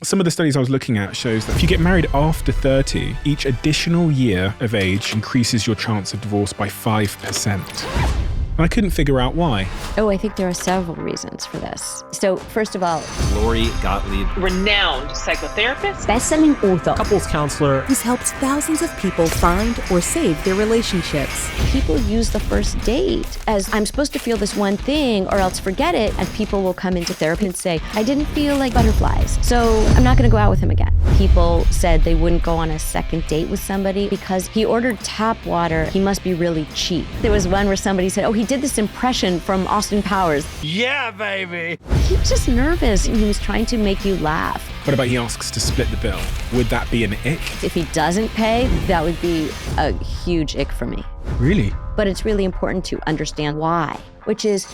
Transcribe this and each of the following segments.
Some of the studies I was looking at shows that if you get married after 30, each additional year of age increases your chance of divorce by 5%. And I couldn't figure out why. Oh, I think there are several reasons for this. So first of all, Lori Gottlieb, renowned psychotherapist, bestselling author, couples counselor, who's helped thousands of people find or save their relationships. people use the first date as I'm supposed to feel this one thing or else forget it. And people will come into therapy and say, I didn't feel like butterflies, so I'm not going to go out with him again. People said they wouldn't go on a second date with somebody because he ordered tap water. He must be really cheap. There was one where somebody said, oh, he did this impression from Austin Powers. yeah, baby. He was just nervous and he was trying to make you laugh. What about he asks to split the bill? Would that be an ick? If he doesn't pay, that would be a huge ick for me. Really? But it's really important to understand why, which is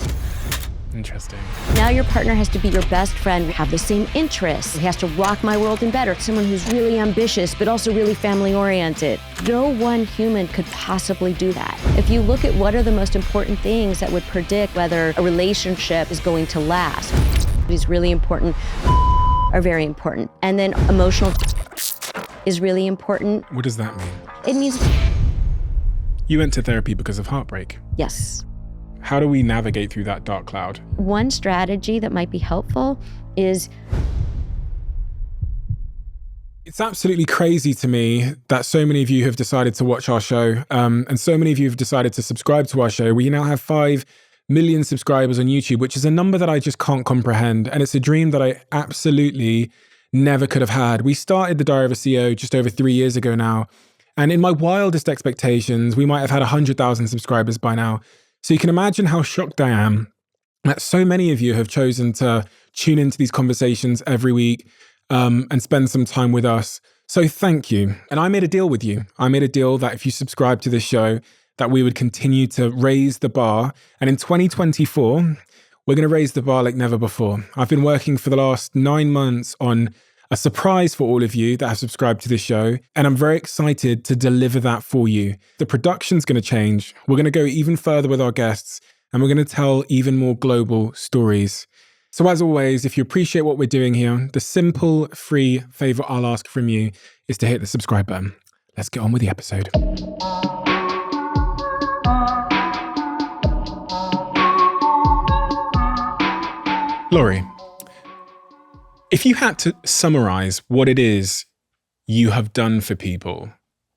Interesting. now your partner has to be your best friend, have the same interests. He has to rock my world and better. Someone who's really ambitious, but also really family oriented. No one human could possibly do that. If you look at what are the most important things that would predict whether a relationship is going to last, is really important, are very important. And then emotional is really important. What does that mean? It means, You went to therapy because of heartbreak. yes. How do we navigate through that dark cloud? One strategy that might be helpful is It's absolutely crazy to me that so many of you have decided to watch our show, and so many of you have decided to subscribe to our show. We now have 5 million subscribers on YouTube, which is a number that I just can't comprehend. And it's a dream that I absolutely never could have had. We started the Diary of a CEO just over 3 years ago now. And in my wildest expectations, we might have had 100,000 subscribers by now. So you can imagine how shocked I am that so many of you have chosen to tune into these conversations every week and spend some time with us. So thank you. And I made a deal with you. I made a deal that if you subscribe to this show, that we would continue to raise the bar. And in 2024, we're going to raise the bar like never before. I've been working for the last 9 months on a surprise for all of you that have subscribed to this show, and I'm very excited to deliver that for you. The production's going to change. We're going to go even further with our guests, and we're going to tell even more global stories. So as always, if you appreciate what we're doing here, the simple, free favor I'll ask from you is to hit the subscribe button. Let's get on with the episode. Lori, if you had to summarize what it is you have done for people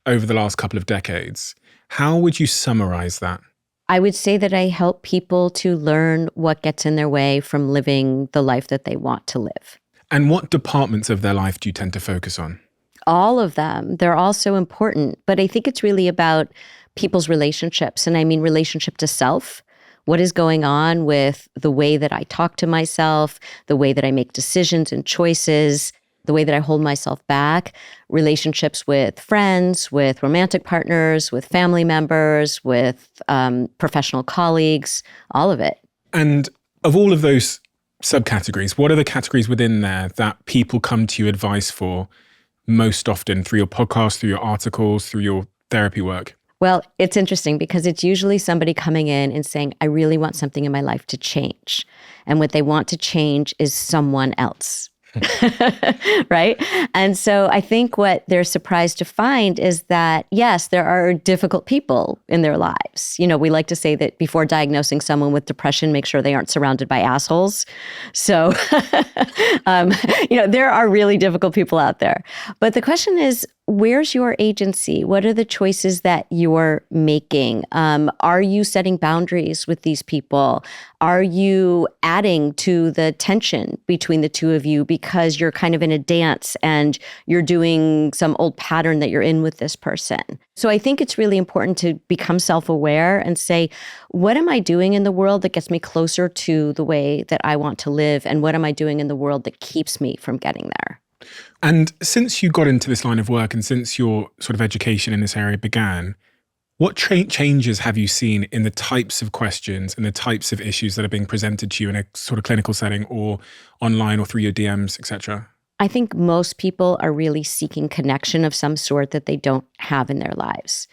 over the last couple of decades, how would you summarize that? I would say that I help people to learn what gets in their way from living the life that they want to live. And what departments of their life do you tend to focus on? All of them. They're all so important. But I think it's really about people's relationships. And I mean relationship to self. What is going on with the way that I talk to myself, the way that I make decisions and choices, the way that I hold myself back, relationships with friends, with romantic partners, with family members, with professional colleagues, all of it. And of all of those subcategories, what are the categories within there that people come to you advice for most often through your podcast, through your articles, through your therapy work? Well, it's interesting because it's usually somebody coming in and saying, I really want something in my life to change. And what they want to change is someone else. Right? And so I think what they're surprised to find is that, yes, there are difficult people in their lives. You know, we like to say that before diagnosing someone with depression, make sure they aren't surrounded by assholes. So, there are really difficult people out there. But the question is, where's your agency? What are the choices that you're making? Are you setting boundaries with these people? Are you adding to the tension between the two of you because you're kind of in a dance and you're doing some old pattern that you're in with this person? So I think it's really important to become self-aware and say, what am I doing in the world that gets me closer to the way that I want to live? And what am I doing in the world that keeps me from getting there? And since you got into this line of work and since your sort of education in this area began, what changes have you seen in the types of questions and the types of issues that are being presented to you in a sort of clinical setting or online or through your DMs, etc.? I think most people are really seeking connection of some sort that they don't have in their lives.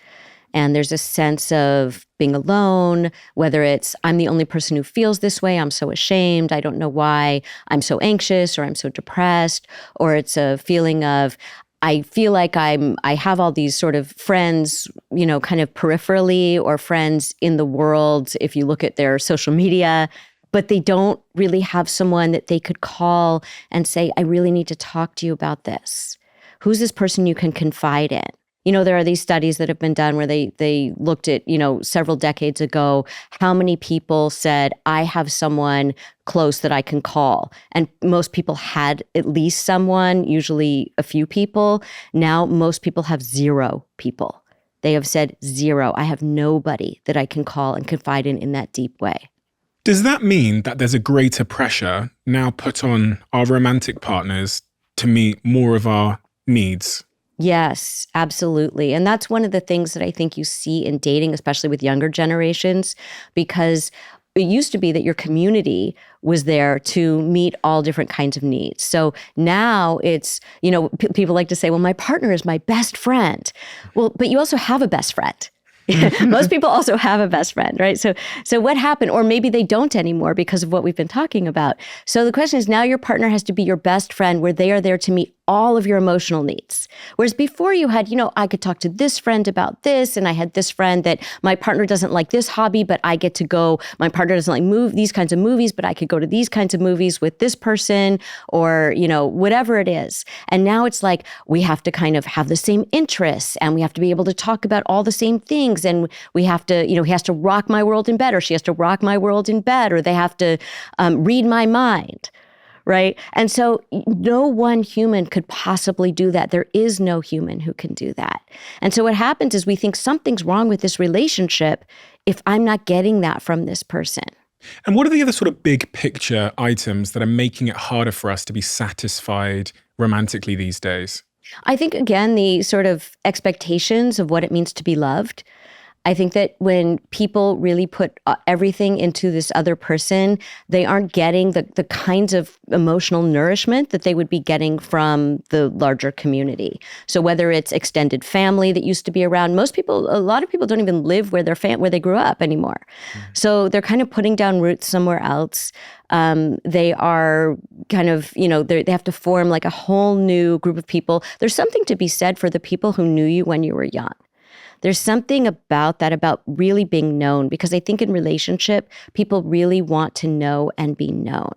And there's a sense of being alone, whether it's I'm the only person who feels this way, I'm so ashamed, I don't know why I'm so anxious or I'm so depressed, or it's a feeling of I feel like I have all these sort of friends, kind of peripherally, or friends in the world if you look at their social media, but they don't really have someone that they could call and say, I really need to talk to you about this. Who's this person you can confide in? There are these studies that have been done where they looked at, several decades ago, how many people said, I have someone close that I can call. And most people had at least someone, usually a few people. Now, most people have 0 people. They have said 0. I have nobody that I can call and confide in that deep way. Does that mean that there's a greater pressure now put on our romantic partners to meet more of our needs? Yes, absolutely. And that's one of the things that I think you see in dating, especially with younger generations, because it used to be that your community was there to meet all different kinds of needs. So now it's, people like to say, well, my partner is my best friend. Well, but you also have a best friend. Most people also have a best friend, right? So what happened? Or maybe they don't anymore because of what we've been talking about. So the question is, now your partner has to be your best friend, where they are there to meet all of your emotional needs. Whereas before you had, I could talk to this friend about this, and I had this friend that my partner doesn't like this hobby, but I get to go, my partner doesn't like these kinds of movies, but I could go to these kinds of movies with this person, or, whatever it is. And now it's like, we have to kind of have the same interests, and we have to be able to talk about all the same things. And we have to, he has to rock my world in bed, or she has to rock my world in bed, or they have to read my mind. Right? And so no one human could possibly do that. There is no human who can do that. And so what happens is we think something's wrong with this relationship if I'm not getting that from this person. And what are the other sort of big picture items that are making it harder for us to be satisfied romantically these days? I think, again, the sort of expectations of what it means to be loved. I think that when people really put everything into this other person, they aren't getting the kinds of emotional nourishment that they would be getting from the larger community. So whether it's extended family that used to be around, a lot of people don't even live where they grew up anymore. So they're kind of putting down roots somewhere else. They are kind of, they have to form like a whole new group of people. There's something to be said for the people who knew you when you were young. There's something about that, about really being known, because I think in relationship, people really want to know and be known.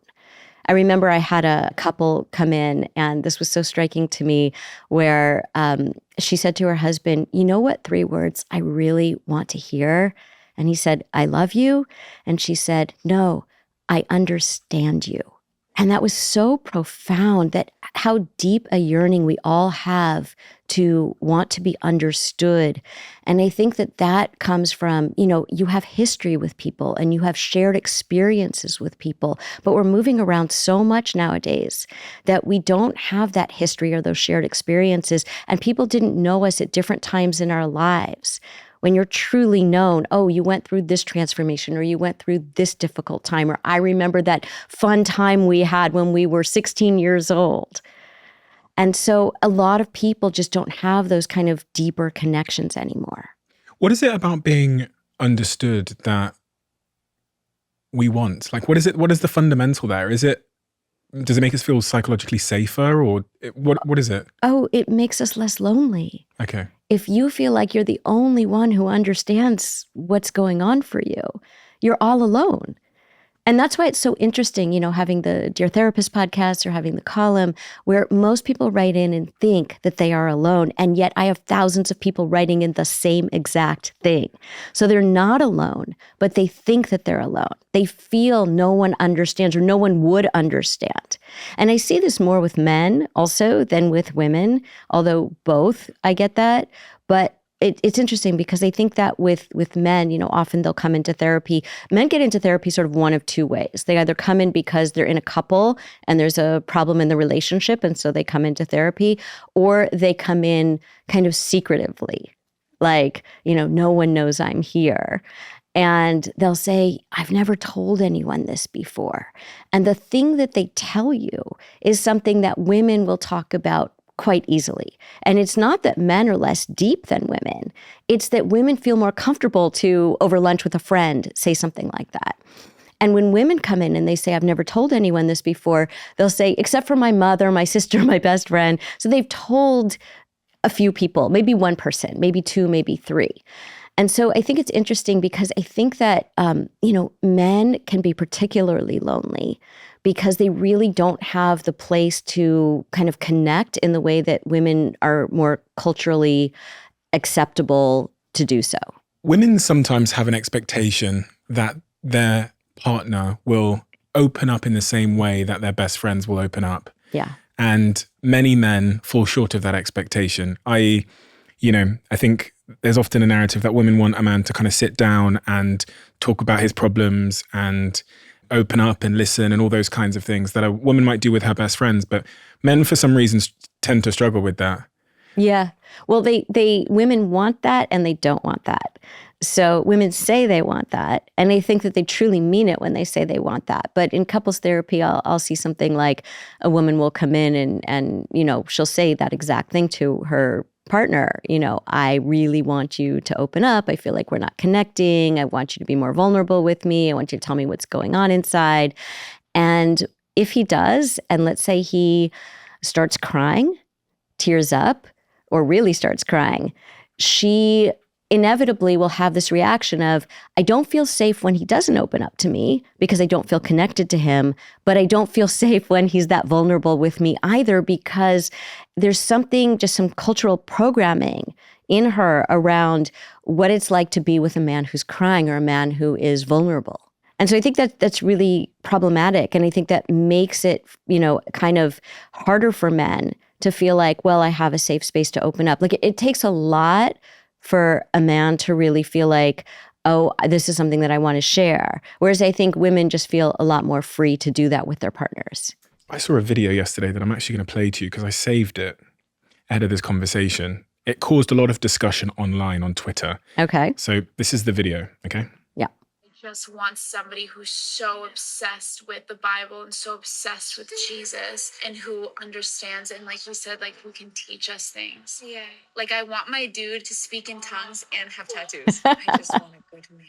I remember I had a couple come in, and this was so striking to me, where she said to her husband, you know what 3 words I really want to hear? And he said, I love you. And she said, no, I understand you. And that was so profound, that how deep a yearning we all have to want to be understood. And I think that comes from, you have history with people and you have shared experiences with people, but we're moving around so much nowadays that we don't have that history or those shared experiences. And people didn't know us at different times in our lives. When you're truly known, oh, you went through this transformation, or you went through this difficult time, or I remember that fun time we had when we were 16 years old. And so a lot of people just don't have those kind of deeper connections anymore. What is it about being understood that we want? Like, what is the fundamental there? Does it make us feel psychologically safer, or what is it? Oh, it makes us less lonely. Okay. If you feel like you're the only one who understands what's going on for you, you're all alone. And that's why it's so interesting, having the Dear Therapist podcast or having the column, where most people write in and think that they are alone. And yet I have thousands of people writing in the same exact thing. So they're not alone, but they think that they're alone. They feel no one understands, or no one would understand. And I see this more with men also than with women, although both, I get that. But it's interesting, because I think that with men, often they'll come into therapy. Men get into therapy sort of one of 2 ways. They either come in because they're in a couple and there's a problem in the relationship, and so they come into therapy, or they come in kind of secretively, like, no one knows I'm here. And they'll say, I've never told anyone this before. And the thing that they tell you is something that women will talk about quite easily. And it's not that men are less deep than women. It's that women feel more comfortable to, over lunch with a friend, say something like that. And when women come in and they say, I've never told anyone this before, they'll say, except for my mother, my sister, my best friend. So they've told a few people, maybe one person, maybe two, maybe three. And so I think it's interesting because I think that, men can be particularly lonely because they really don't have the place to kind of connect in the way that women are more culturally acceptable to do so. Women sometimes have an expectation that their partner will open up in the same way that their best friends will open up. Yeah. And many men fall short of that expectation. I think there's often a narrative that women want a man to kind of sit down and talk about his problems and open up and listen and all those kinds of things that a woman might do with her best friends. But men, for some reason, tend to struggle with that. Yeah. Well, women want that and they don't want that. So women say they want that and they think that they truly mean it when they say they want that. But in couples therapy, I'll see something like a woman will come in and she'll say that exact thing to her partner. I really want you to open up. I feel like we're not connecting. I want you to be more vulnerable with me. I want you to tell me what's going on inside. And if he does, and let's say he starts crying, tears up, or really starts crying, she inevitably will have this reaction of, I don't feel safe when he doesn't open up to me because I don't feel connected to him, but I don't feel safe when he's that vulnerable with me either because there's something, just some cultural programming in her around what it's like to be with a man who's crying or a man who is vulnerable. And so I think that's really problematic. And I think that makes it, kind of harder for men to feel like, well, I have a safe space to open up. Like it takes a lot for a man to really feel like, oh, this is something that I want to share. Whereas I think women just feel a lot more free to do that with their partners. I saw a video yesterday that I'm actually going to play to you because I saved it ahead of this conversation. It caused a lot of discussion online on Twitter. Okay. So this is the video, okay? Yeah. Just wants somebody who's so obsessed with the Bible and so obsessed with Jesus and who understands and like you said, like who can teach us things. Yeah. Like I want my dude to speak in tongues and have tattoos. I just want a good man.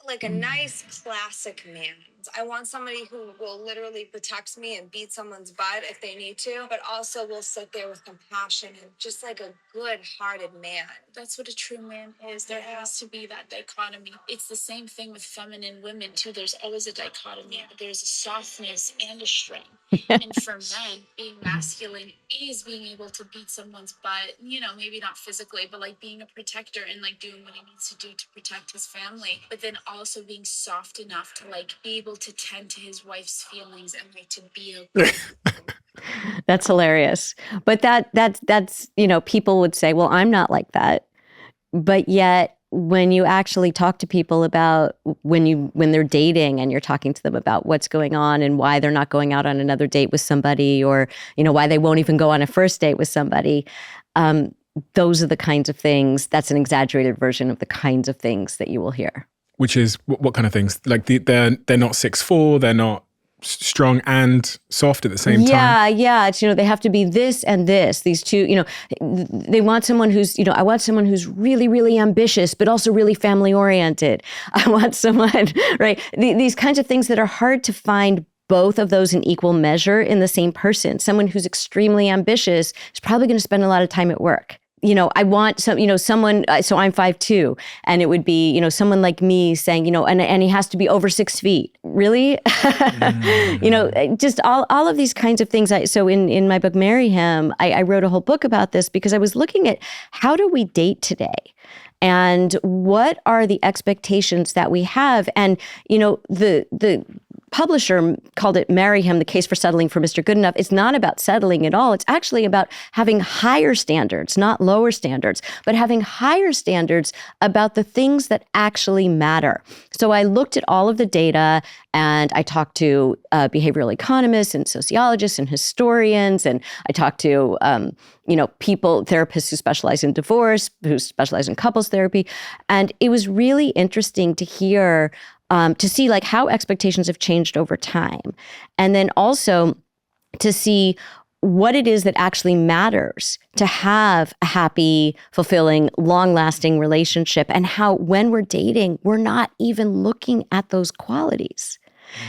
Like a nice classic man. I want somebody who will literally protect me and beat someone's butt if they need to, but also will sit there with compassion and just like a good-hearted man. That's what a true man is. There has to be that dichotomy. It's the same thing with feminine women too. There's always a dichotomy. There's a softness and a strength. And for men, being masculine is being able to beat someone's butt, maybe not physically, but like being a protector and like doing what he needs to do to protect his family. But then also being soft enough to like be able to tend to his wife's feelings and like to be okay. That's hilarious. But that's people would say, well, I'm not like that. But yet when you actually talk to people about when they're dating and you're talking to them about what's going on and why they're not going out on another date with somebody or, why they won't even go on a first date with somebody, those are the kinds of things, that's an exaggerated version of the kinds of things that you will hear. Which is what kind of things? Like they're not 6'4", they're not strong and soft at the same time. Yeah. It's, they have to be this and this. These two, they want someone who's, I want someone who's really, really ambitious, but also really family oriented. I want someone, right? These kinds of things that are hard to find both of those in equal measure in the same person. Someone who's extremely ambitious is probably going to spend a lot of time at work. I want someone, so I'm 5'2", and it would be, someone like me saying, and he has to be over 6 feet. Really? Just all of these kinds of things. So in my book, Marry Him, I wrote a whole book about this because I was looking at how do we date today? And what are the expectations that we have? And, the publisher called it Marry Him, the case for settling for Mr. Good Enough. It's not about settling at all. It's actually about having higher standards, not lower standards, but having higher standards about the things that actually matter. So I looked at all of the data and I talked to behavioral economists and sociologists and historians. And I talked to, therapists who specialize in divorce, who specialize in couples therapy. And it was really interesting to hear to see like how expectations have changed over time. And then also to see what it is that actually matters to have a happy, fulfilling, long-lasting relationship, and how when we're dating, we're not even looking at those qualities.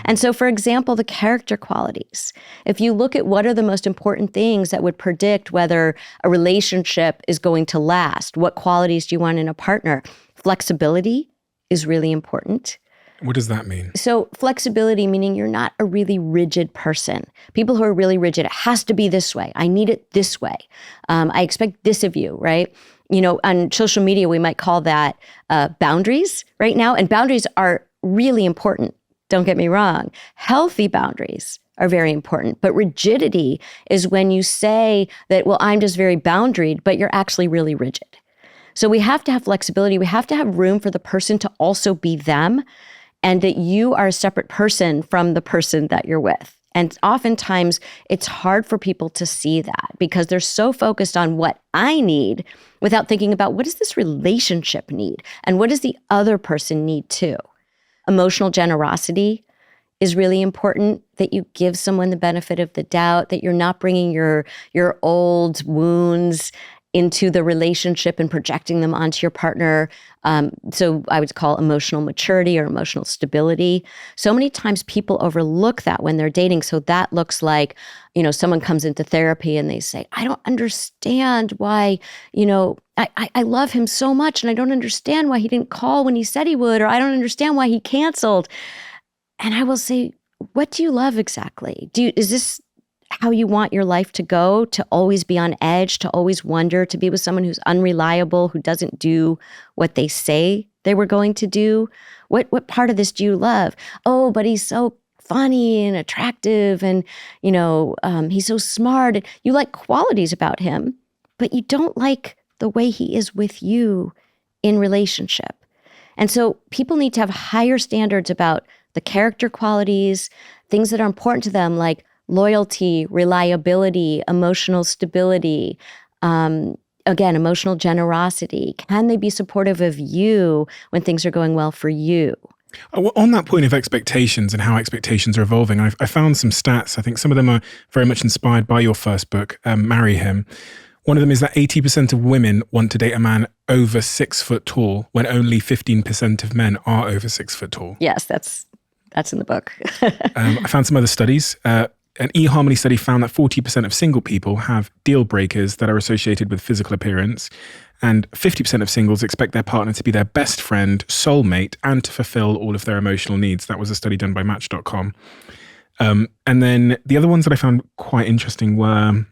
And so, for example, the character qualities. If you look at what are the most important things that would predict whether a relationship is going to last, what qualities do you want in a partner? Flexibility is really important. What does that mean? So flexibility, meaning you're not a really rigid person. People who are really rigid, it has to be this way. I need it this way. I expect this of you, right? You know, on social media, we might call that boundaries right now. And boundaries are really important. Don't get me wrong. Healthy boundaries are very important. But rigidity is when you say that, well, I'm just very boundaried, but you're actually really rigid. So we have to have flexibility. We have to have room for the person to also be them, and that you are a separate person from the person that you're with. And oftentimes it's hard for people to see that because they're so focused on what I need without thinking about what does this relationship need and what does the other person need too. Emotional generosity is really important, that you give someone the benefit of the doubt, that you're not bringing your old wounds into the relationship and projecting them onto your partner. So I would call emotional maturity or emotional stability. So many times people overlook that when they're dating. So that looks like, you know, someone comes into therapy and they say, I don't understand why, you know, I love him so much and I don't understand why he didn't call when he said he would, or I don't understand why he canceled. And I will say, what do you love exactly? Is this how you want your life to go, to always be on edge, to always wonder, to be with someone who's unreliable, who doesn't do what they say they were going to do? What part of this do you love? Oh, but he's so funny and attractive and, you know, he's so smart. You like qualities about him, but you don't like the way he is with you in relationship. And so people need to have higher standards about the character qualities, things that are important to them, like loyalty, reliability, emotional stability, again, emotional generosity. Can they be supportive of you when things are going well for you? On that point of expectations and how expectations are evolving, I found some stats. I think some of them are very much inspired by your first book, Marry Him. One of them is that 80% of women want to date a man over 6 foot tall when only 15% of men are over 6 foot tall. Yes, that's in the book. I found some other studies. An eHarmony study found that 40% of single people have deal breakers that are associated with physical appearance, and 50% of singles expect their partner to be their best friend, soulmate, and to fulfill all of their emotional needs. That was a study done by Match.com. And then the other ones that I found quite interesting were,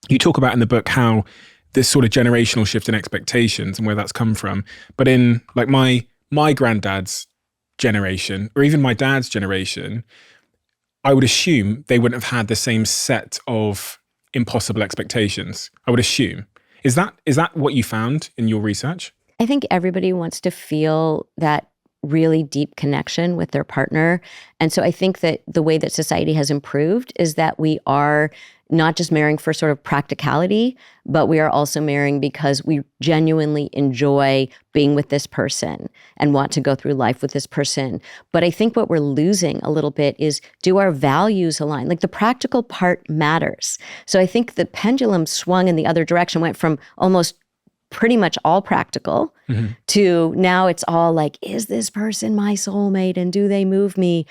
you talk about in the book how this sort of generational shift in expectations and where that's come from. But in like my granddad's generation, or even my dad's generation, I would assume they wouldn't have had the same set of impossible expectations. I would assume. Is that what you found in your research? I think everybody wants to feel that really deep connection with their partner. And so I think that the way that society has improved is that we are not just marrying for sort of practicality, but we are also marrying because we genuinely enjoy being with this person and want to go through life with this person. But I think what we're losing a little bit is, do our values align? Like the practical part matters. So I think the pendulum swung in the other direction, went from almost pretty much all practical to now it's all like, is this person my soulmate and do they move me?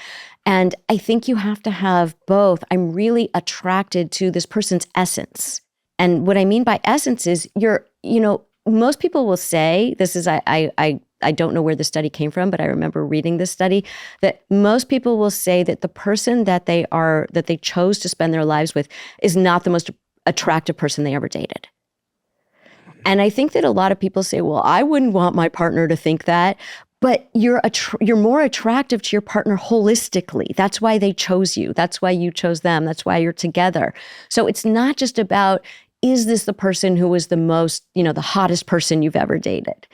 And I think you have to have both. I'm really attracted to this person's essence. And what I mean by essence is most people will say, this is, I don't know where the study came from, but I remember reading this study, that most people will say that the person that they chose to spend their lives with is not the most attractive person they ever dated. And I think that a lot of people say, well, I wouldn't want my partner to think that, but you're more attractive to your partner holistically. That's why they chose you. That's why you chose them. That's why you're together. So it's not just about, is this the person who was the most, the hottest person you've ever dated?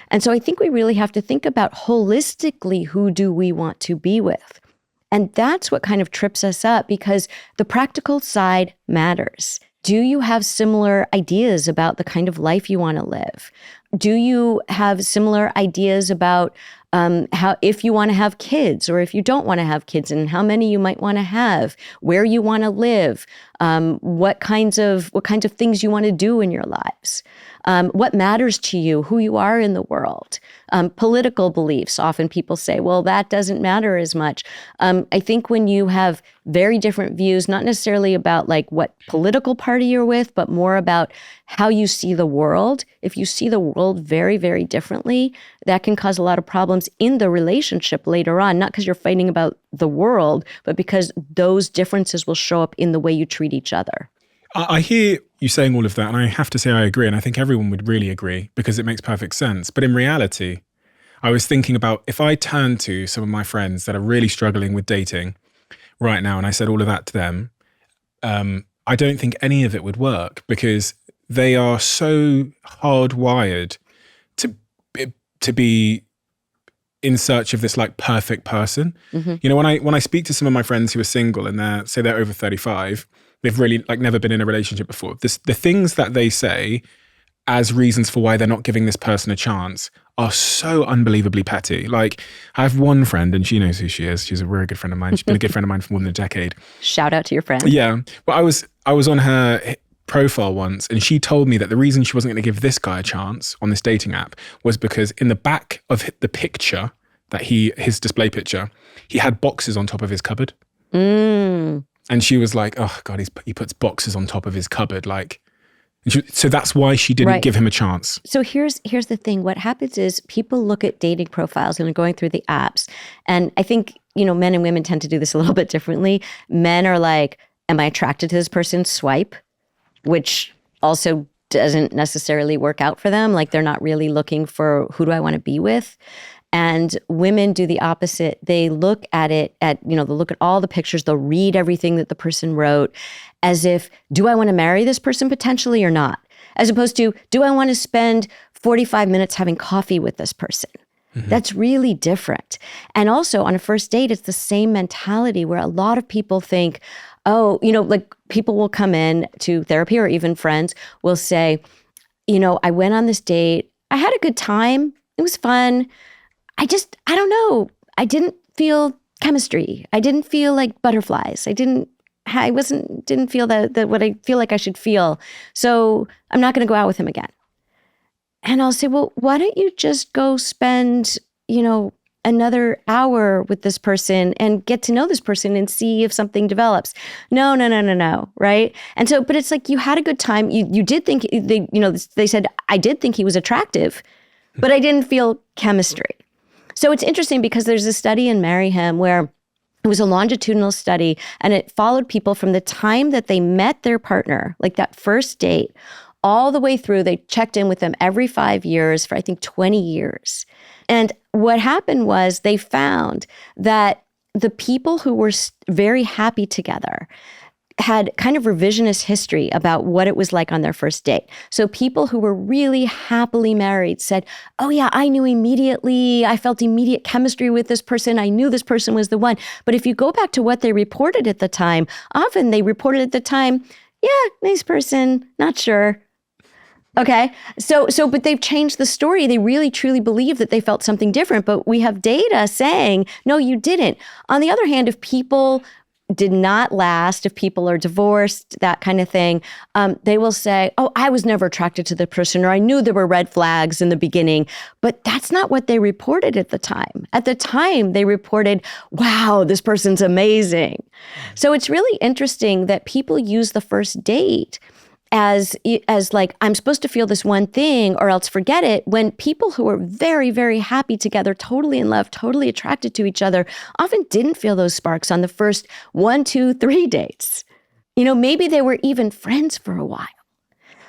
And so I think we really have to think about holistically, who do we want to be with? And that's what kind of trips us up, because the practical side matters. Do you have similar ideas about the kind of life you want to live? Do you have similar ideas about how, if you want to have kids or if you don't want to have kids, and how many you might want to have, where you want to live, what kinds of things you want to do in your lives, what matters to you, who you are in the world, political beliefs. Often people say, well, that doesn't matter as much. I think when you have very different views, not necessarily about like what political party you're with, but more about how you see the world. If you see the world very, very differently, that can cause a lot of problems in the relationship later on, not because you're fighting about the world, but because those differences will show up in the way you treat each other. I hear you saying all of that, and I have to say I agree, and I think everyone would really agree because it makes perfect sense. But in reality, I was thinking about if I turn to some of my friends that are really struggling with dating right now, and I said all of that to them, I don't think any of it would work because they are so hardwired to be in search of this like perfect person. Mm-hmm. You know, when I speak to some of my friends who are single and they're over 35, they've really like never been in a relationship before. The things that they say as reasons for why they're not giving this person a chance are so unbelievably petty. Like, I have one friend and she knows who she is. She's a very good friend of mine. She's been a good friend of mine for more than a decade. Shout out to your friend. Yeah. But I was on her profile once and she told me that the reason she wasn't going to give this guy a chance on this dating app was because in the back of the picture that his display picture, he had boxes on top of his cupboard. Mm. And she was like, oh God, he puts boxes on top of his cupboard. Like, so that's why she didn't give him a chance. So here's the thing. What happens is people look at dating profiles and they're going through the apps. And I think, men and women tend to do this a little bit differently. Men are like, am I attracted to this person? Swipe, which also doesn't necessarily work out for them. Like, they're not really looking for who do I want to be with. And women do the opposite. They look at it they'll look at all the pictures, they'll read everything that the person wrote as if, do I want to marry this person potentially or not? As opposed to, do I want to spend 45 minutes having coffee with this person? Mm-hmm. That's really different. And also on a first date, it's the same mentality where a lot of people think, oh, like people will come in to therapy or even friends will say, I went on this date. I had a good time. It was fun. I don't know. I didn't feel chemistry. I didn't feel like butterflies. I didn't feel that what I feel like I should feel. So I'm not going to go out with him again. And I'll say, well, why don't you just go spend, another hour with this person and get to know this person and see if something develops. No. Right. And so, but it's like, you had a good time. You did think they said, I did think he was attractive, but I didn't feel chemistry. So it's interesting because there's a study in Marry Him where it was a longitudinal study and it followed people from the time that they met their partner, like that first date, all the way through. They checked in with them every 5 years for, I think, 20 years. And what happened was they found that the people who were very happy together had kind of revisionist history about what it was like on their first date. So people who were really happily married said, oh yeah, I knew immediately, I felt immediate chemistry with this person, I knew this person was the one. But if you go back to what they reported at the time, often they reported at the time, yeah, nice person, not sure. Okay, so but they've changed the story. They really truly believe that they felt something different, but we have data saying, no, you didn't. On the other hand, if people did not last, if people are divorced, that kind of thing, they will say, oh, I was never attracted to the person, or I knew there were red flags in the beginning. But that's not what they reported at the time. At the time, they reported, wow, this person's amazing. So it's really interesting that people use the first date as like, I'm supposed to feel this one thing or else forget it, when people who are very, very happy together, totally in love, totally attracted to each other, often didn't feel those sparks on the first 1, 2, 3 dates. Maybe they were even friends for a while.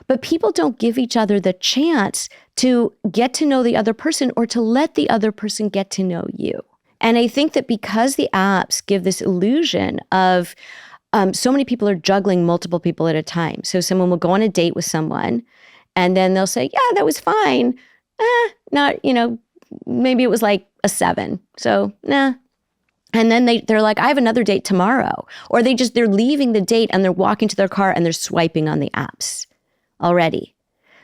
But people don't give each other the chance to get to know the other person or to let the other person get to know you. And I think that because the apps give this illusion of so many people are juggling multiple people at a time. So someone will go on a date with someone and then they'll say, yeah, that was fine. Maybe it was like a 7. So, nah. And then they're like, I have another date tomorrow. Or they're leaving the date and they're walking to their car and they're swiping on the apps already.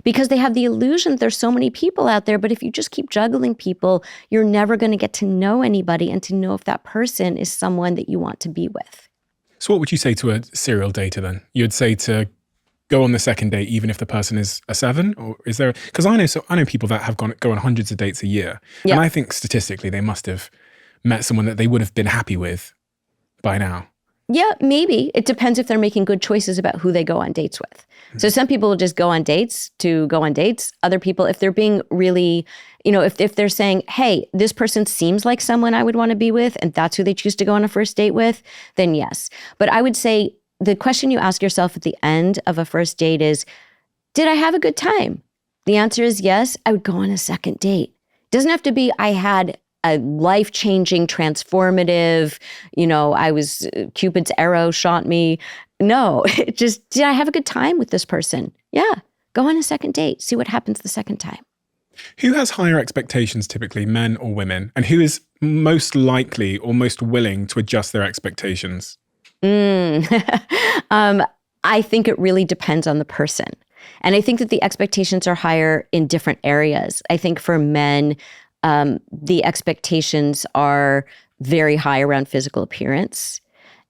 because they have the illusion that there's so many people out there. But if you just keep juggling people, you're never going to get to know anybody and to know if that person is someone that you want to be with. So what would you say to a serial dater then? You'd say to go on the second date even if the person is a 7? Or is there, because I know people that have go on hundreds of dates a year. Yeah. And I think statistically they must have met someone that they would have been happy with by now. Yeah, maybe. It depends if they're making good choices about who they go on dates with. So some people will just go on dates to go on dates. Other people, if they're being really, if they're saying, hey, this person seems like someone I would want to be with, and that's who they choose to go on a first date with, then yes. But I would say the question you ask yourself at the end of a first date is, did I have a good time? The answer is yes. I would go on a second date. It doesn't have to be I had a life-changing, transformative, Cupid's arrow shot me. No, just, did I have a good time with this person? Yeah, go on a second date, see what happens the second time. Who has higher expectations typically, men or women? And who is most likely or most willing to adjust their expectations? I think it really depends on the person. And I think that the expectations are higher in different areas. I think for men, the expectations are very high around physical appearance.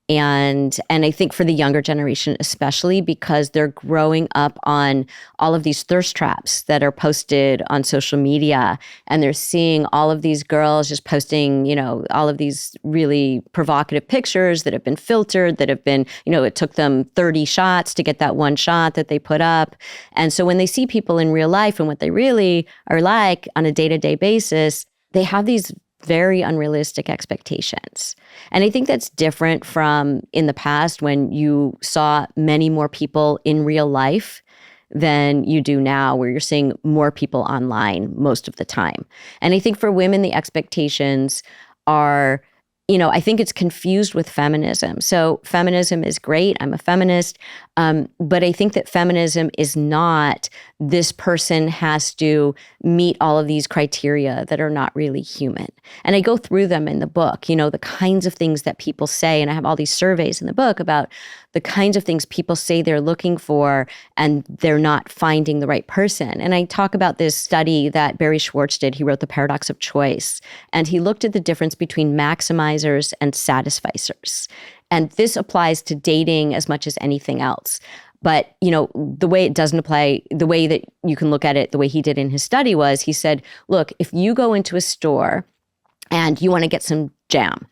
And I think for the younger generation, especially because they're growing up on all of these thirst traps that are posted on social media, and they're seeing all of these girls just posting, all of these really provocative pictures that have been filtered, that have been, it took them 30 shots to get that one shot that they put up. And so when they see people in real life and what they really are like on a day-to-day basis, they have these very unrealistic expectations. And I think that's different from in the past when you saw many more people in real life than you do now, where you're seeing more people online most of the time. And I think for women, the expectations are, I think it's confused with feminism. So feminism is great. I'm a feminist. But I think that feminism is not this person has to meet all of these criteria that are not really human. And I go through them in the book, the kinds of things that people say. And I have all these surveys in the book about the kinds of things people say they're looking for and they're not finding the right person. And I talk about this study that Barry Schwartz did. He wrote The Paradox of Choice. And he looked at the difference between maximizers and satisficers. And this applies to dating as much as anything else. But, the way it doesn't apply, the way that you can look at it, the way he did in his study was, he said, look, if you go into a store and you want to get some jam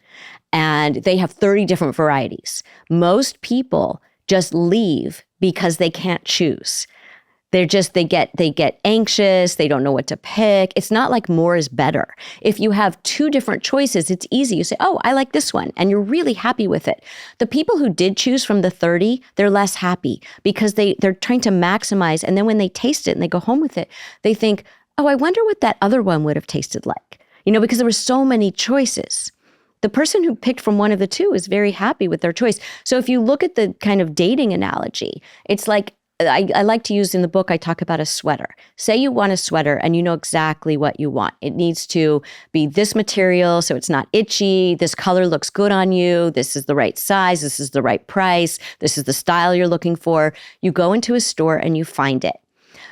and they have 30 different varieties, most people just leave because they can't choose. They get anxious. They don't know what to pick. It's not like more is better. If you have 2 different choices, it's easy. You say, oh, I like this one. And you're really happy with it. The people who did choose from the 30, they're less happy because they're trying to maximize. And then when they taste it and they go home with it, they think, oh, I wonder what that other one would have tasted like. Because there were so many choices. The person who picked from one of the 2 is very happy with their choice. So if you look at the kind of dating analogy, it's like, I like to use in the book, I talk about a sweater. Say you want a sweater and you know exactly what you want. It needs to be this material so it's not itchy. This color looks good on you. This is the right size. This is the right price. This is the style you're looking for. You go into a store and you find it.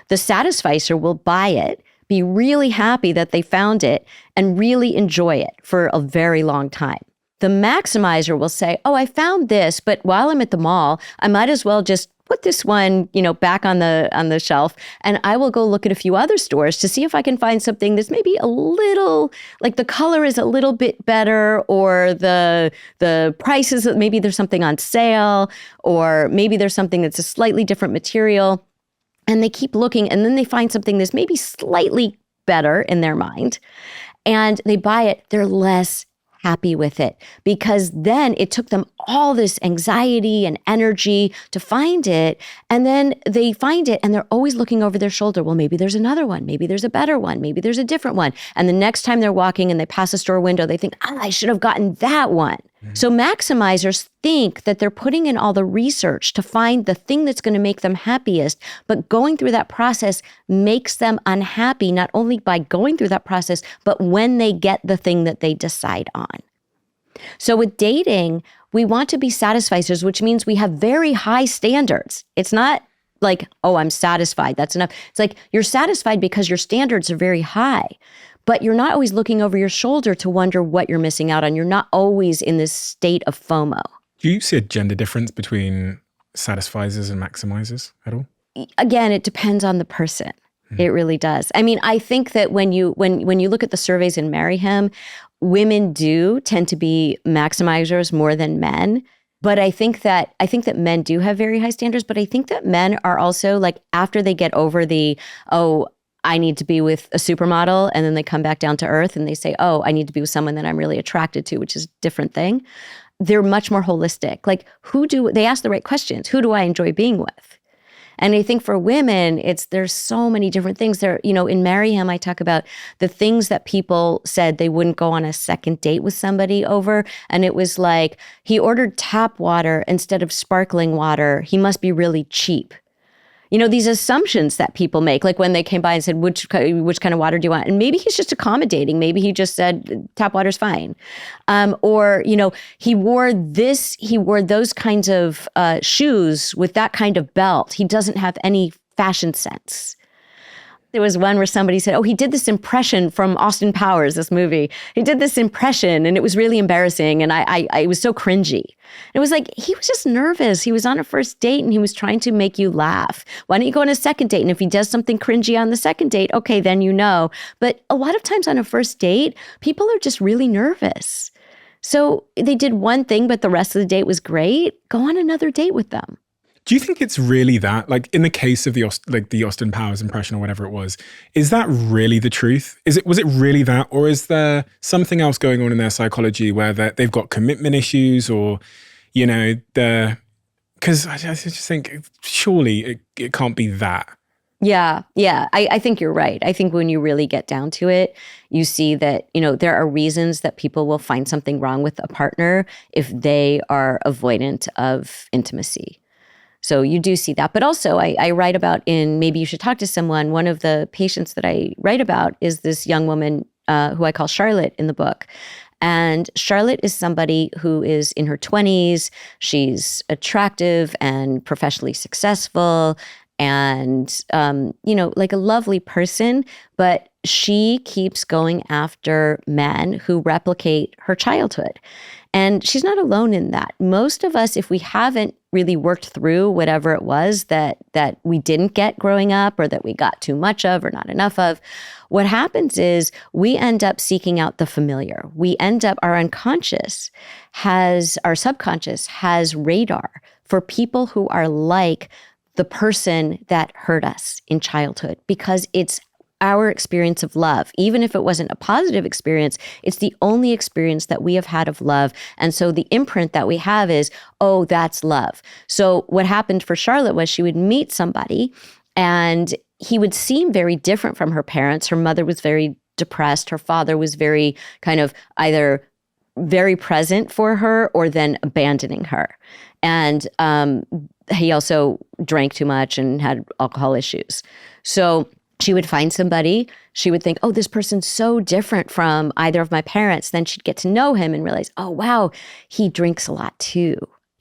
The satisficer will buy it, be really happy that they found it, and really enjoy it for a very long time. The maximizer will say, oh, I found this, but while I'm at the mall, I might as well just put this one, back on the shelf, and I will go look at a few other stores to see if I can find something that's maybe a little, like the color is a little bit better, or the price is, maybe there's something on sale, or maybe there's something that's a slightly different material. And they keep looking, and then they find something that's maybe slightly better in their mind, and they buy it. They're less happy with it because then it took them all this anxiety and energy to find it. And then they find it and they're always looking over their shoulder. Well, maybe there's another one. Maybe there's a better one. Maybe there's a different one. And the next time they're walking and they pass a store window, they think, I should have gotten that one. So maximizers think that they're putting in all the research to find the thing that's going to make them happiest, but going through that process makes them unhappy, not only by going through that process, but when they get the thing that they decide on. So with dating, we want to be satisficers, which means we have very high standards. It's not like, oh, I'm satisfied, that's enough. It's like you're satisfied because your standards are very high, but you're not always looking over your shoulder to wonder what you're missing out on. You're not always in this state of FOMO. Do you see a gender difference between satisficers and maximizers at all? Again, it depends on the person. It really does. I mean, I think that when you look at the surveys in Marry Him, women do tend to be maximizers more than men. But I think that men do have very high standards. But I think that men are also like, after they get over the, oh, I need to be with a supermodel, and then they come back down to earth and they say, oh, I need to be with someone that I'm really attracted to, which is a different thing. They're much more holistic. Like, they ask the right questions. Who do I enjoy being with? And I think for women, there's so many different things there. You know, in Marry Him, I talk about the things that people said they wouldn't go on a second date with somebody over. And it was like, he ordered tap water instead of sparkling water. He must be really cheap. You know, these assumptions that people make, like when they came by and said, which kind of water do you want? And maybe he's just accommodating. Maybe he just said, tap water's fine. Or, you know, he wore those kinds of shoes with that kind of belt. He doesn't have any fashion sense. There was one where somebody said, oh, he did this impression from Austin Powers, this movie. He did this impression and it was really embarrassing. And I was so cringy. It was like, he was just nervous. He was on a first date and he was trying to make you laugh. Why don't you go on a second date? And if he does something cringy on the second date, okay, then you know. But a lot of times on a first date, people are just really nervous. So they did one thing, but the rest of the date was great. Go on another date with them. Do you think it's really that? Like in the case of the Austin Powers impression or whatever it was, is that really the truth? Was it really that? Or is there something else going on in their psychology where they've got commitment issues or, you know, because I just think surely it can't be that. Yeah. I think you're right. I think when you really get down to it, you see that, you know, there are reasons that people will find something wrong with a partner if they are avoidant of intimacy. So you do see that. But also I write about in Maybe You Should Talk to Someone, one of the patients that I write about is this young woman who I call Charlotte in the book. And Charlotte is somebody who is in her 20s. She's attractive and professionally successful and, you know, like a lovely person, but she keeps going after men who replicate her childhood. And she's not alone in that. Most of us, if we haven't really worked through whatever it was that we didn't get growing up or that we got too much of or not enough of, what happens is we end up seeking out the familiar. We end up, our subconscious has radar for people who are like the person that hurt us in childhood because it's our experience of love. Even if it wasn't a positive experience, it's the only experience that we have had of love. And so the imprint that we have is, oh, that's love. So what happened for Charlotte was she would meet somebody and he would seem very different from her parents. Her mother was very depressed. Her father was very kind of either very present for her or then abandoning her. And he also drank too much and had alcohol issues. So she would find somebody, she would think, oh, this person's so different from either of my parents. Then she'd get to know him and realize, oh, wow, he drinks a lot too.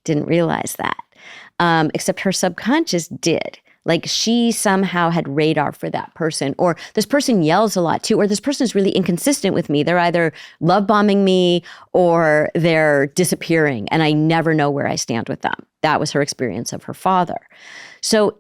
Didn't realize that. Except her subconscious did. Like she somehow had radar for that person. Or this person yells a lot too. Or this person is really inconsistent with me. They're either love bombing me or they're disappearing. And I never know where I stand with them. That was her experience of her father. So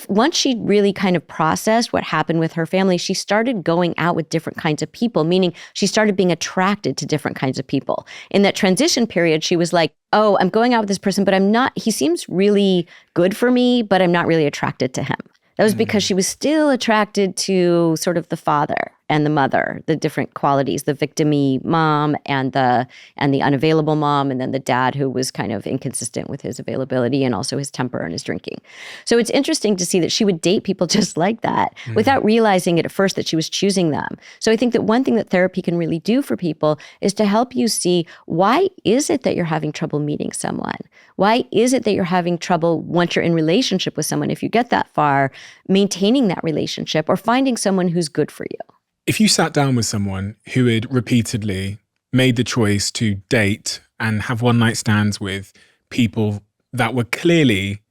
once she really kind of processed what happened with her family, she started going out with different kinds of people, meaning she started being attracted to different kinds of people. In that transition period, she was like, oh, I'm going out with this person, but he seems really good for me, but I'm not really attracted to him. That was because she was still attracted to sort of the father and the mother, the different qualities, the victim-y mom and the unavailable mom, and then the dad who was kind of inconsistent with his availability and also his temper and his drinking. So it's interesting to see that she would date people just like that without realizing it at first that she was choosing them. So I think that one thing that therapy can really do for people is to help you see, why is it that you're having trouble meeting someone? Why is it that you're having trouble once you're in relationship with someone, if you get that far, maintaining that relationship or finding someone who's good for you? If you sat down with someone who had repeatedly made the choice to date and have one-night stands with people that were clearly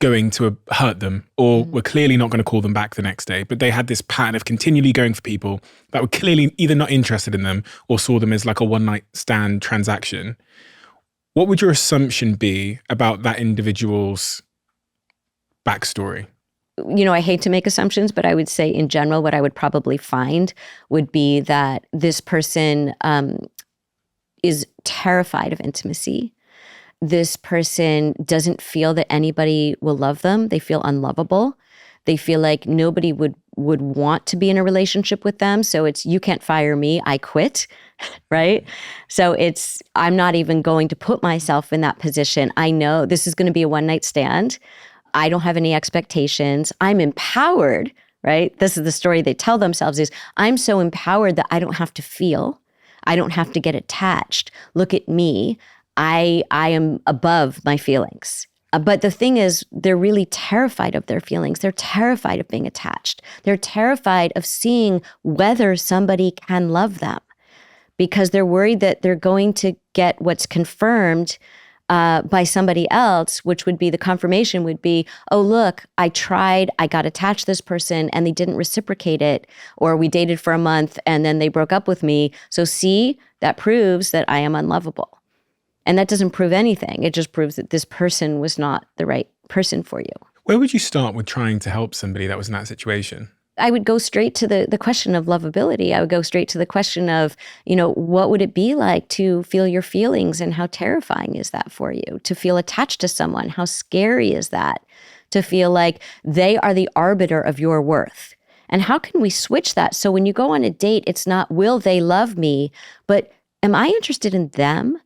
going to hurt them or were clearly not going to call them back the next day, but they had this pattern of continually going for people that were clearly either not interested in them or saw them as like a one-night stand transaction. What would your assumption be about that individual's backstory? I hate to make assumptions, but I would say in general, what I would probably find would be that this person is terrified of intimacy. This person doesn't feel that anybody will love them. They feel unlovable. They feel like nobody would want to be in a relationship with them. So it's, you can't fire me, I quit, right? So it's, I'm not even going to put myself in that position. I know this is going to be a one-night stand. I don't have any expectations. I'm empowered, right? This is the story they tell themselves is, I'm so empowered that I don't have to feel. I don't have to get attached. Look at me. I am above my feelings. But the thing is, they're really terrified of their feelings. They're terrified of being attached. They're terrified of seeing whether somebody can love them because they're worried that they're going to get what's confirmed by somebody else, which would be the confirmation would be, oh, look, I tried, I got attached to this person and they didn't reciprocate it, or we dated for a month and then they broke up with me. So see, that proves that I am unlovable. And that doesn't prove anything. It just proves that this person was not the right person for you. Where would you start with trying to help somebody that was in that situation? I would go straight to the question of lovability. I would go straight to the question of, what would it be like to feel your feelings and how terrifying is that for you? To feel attached to someone, how scary is that? To feel like they are the arbiter of your worth. And how can we switch that? So when you go on a date, it's not, will they love me? But am I interested in them?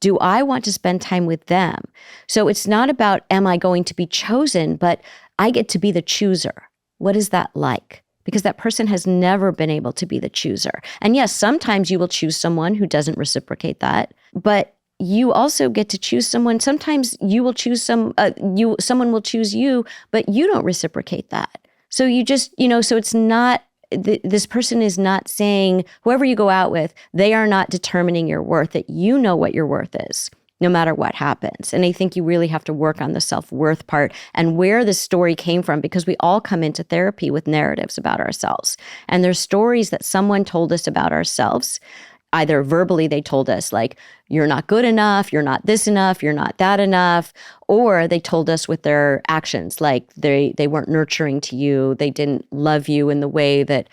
Do I want to spend time with them? So it's not about, am I going to be chosen, but I get to be the chooser. What is that like? Because that person has never been able to be the chooser. And yes, sometimes you will choose someone who doesn't reciprocate that, but you also get to choose someone. Sometimes you will choose someone will choose you, but you don't reciprocate that. So you just, so it's not, this person is not saying, whoever you go out with, they are not determining your worth, that you know what your worth is, no matter what happens. And I think you really have to work on the self-worth part and where the story came from, because we all come into therapy with narratives about ourselves. And there's stories that someone told us about ourselves. Either verbally, they told us like, you're not good enough, you're not this enough, you're not that enough, or they told us with their actions, like they weren't nurturing to you, they didn't love you in the way that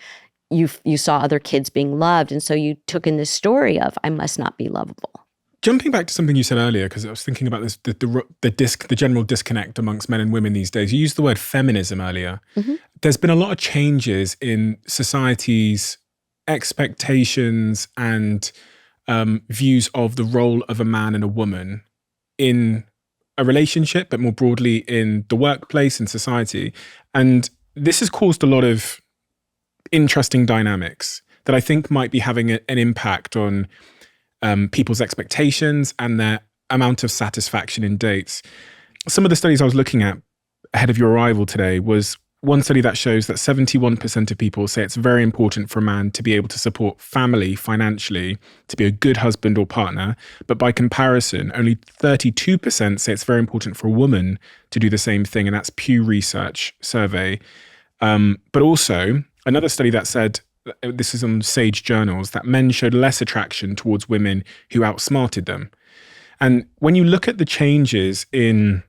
you saw other kids being loved. And so you took in this story of, I must not be lovable. Jumping back to something you said earlier, because I was thinking about this, the general disconnect amongst men and women these days. You used the word feminism earlier. Mm-hmm. There's been a lot of changes in society's expectations and views of the role of a man and a woman in a relationship, but more broadly in the workplace and society. And this has caused a lot of interesting dynamics that I think might be having an impact on people's expectations and their amount of satisfaction in dates. Some of the studies I was looking at ahead of your arrival today was one study that shows that 71% of people say it's very important for a man to be able to support family financially, to be a good husband or partner. But by comparison, only 32% say it's very important for a woman to do the same thing. And that's Pew Research survey. But also another study that said, this is on Sage Journals, that men showed less attraction towards women who outsmarted them. And when you look at the changes in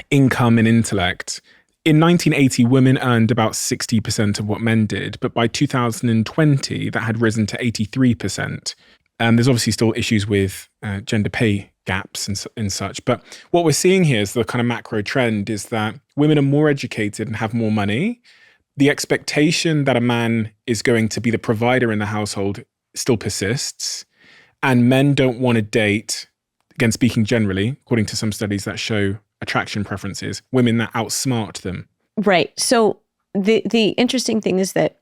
income and intellect, in 1980, women earned about 60% of what men did, but by 2020, that had risen to 83%. There's obviously still issues with gender pay gaps and such, but what we're seeing here is the kind of macro trend is that women are more educated and have more money. The expectation that a man is going to be the provider in the household still persists, and men don't want to date, again, speaking generally, according to some studies that show attraction preferences, women that outsmart them. Right. So the interesting thing is that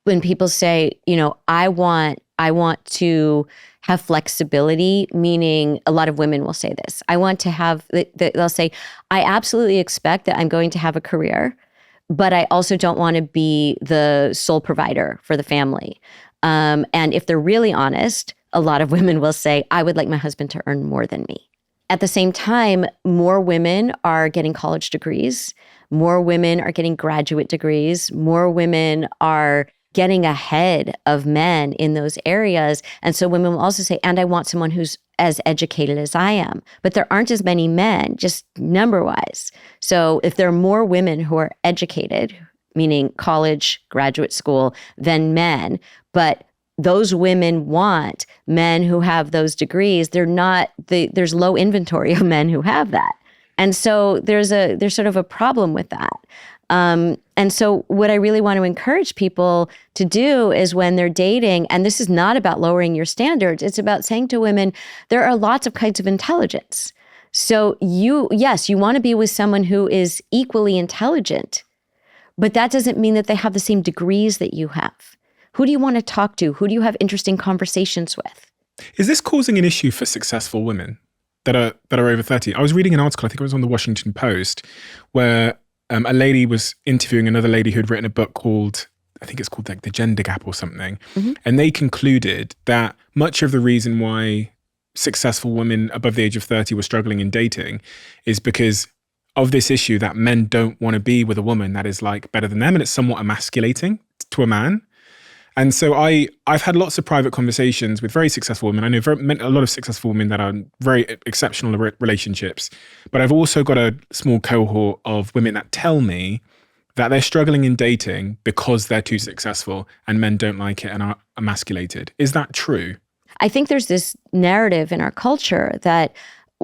when people say, I want to have flexibility, meaning a lot of women will say this. I want to have, they'll say, I absolutely expect that I'm going to have a career, but I also don't want to be the sole provider for the family. And if they're really honest, a lot of women will say, I would like my husband to earn more than me. At the same time, more women are getting college degrees. More women are getting graduate degrees. More women are getting ahead of men in those areas. And so women will also say, and I want someone who's as educated as I am. But there aren't as many men, just number-wise. So if there are more women who are educated, meaning college, graduate school, than men, but those women want men who have those degrees, there's low inventory of men who have that. And so there's sort of a problem with that. And so what I really want to encourage people to do is when they're dating, and this is not about lowering your standards, it's about saying to women, there are lots of kinds of intelligence. So you want to be with someone who is equally intelligent, but that doesn't mean that they have the same degrees that you have. Who do you want to talk to? Who do you have interesting conversations with? Is this causing an issue for successful women that are over 30? I was reading an article, I think it was on the Washington Post, where a lady was interviewing another lady who had written a book called, I think it's called like The Gender Gap or something. Mm-hmm. And they concluded that much of the reason why successful women above the age of 30 were struggling in dating is because of this issue that men don't want to be with a woman that is like better than them, and it's somewhat emasculating to a man. And so I've had lots of private conversations with very successful women. I know a lot of successful women that are in very exceptional relationships, but I've also got a small cohort of women that tell me that they're struggling in dating because they're too successful and men don't like it and are emasculated. Is that true? I think there's this narrative in our culture that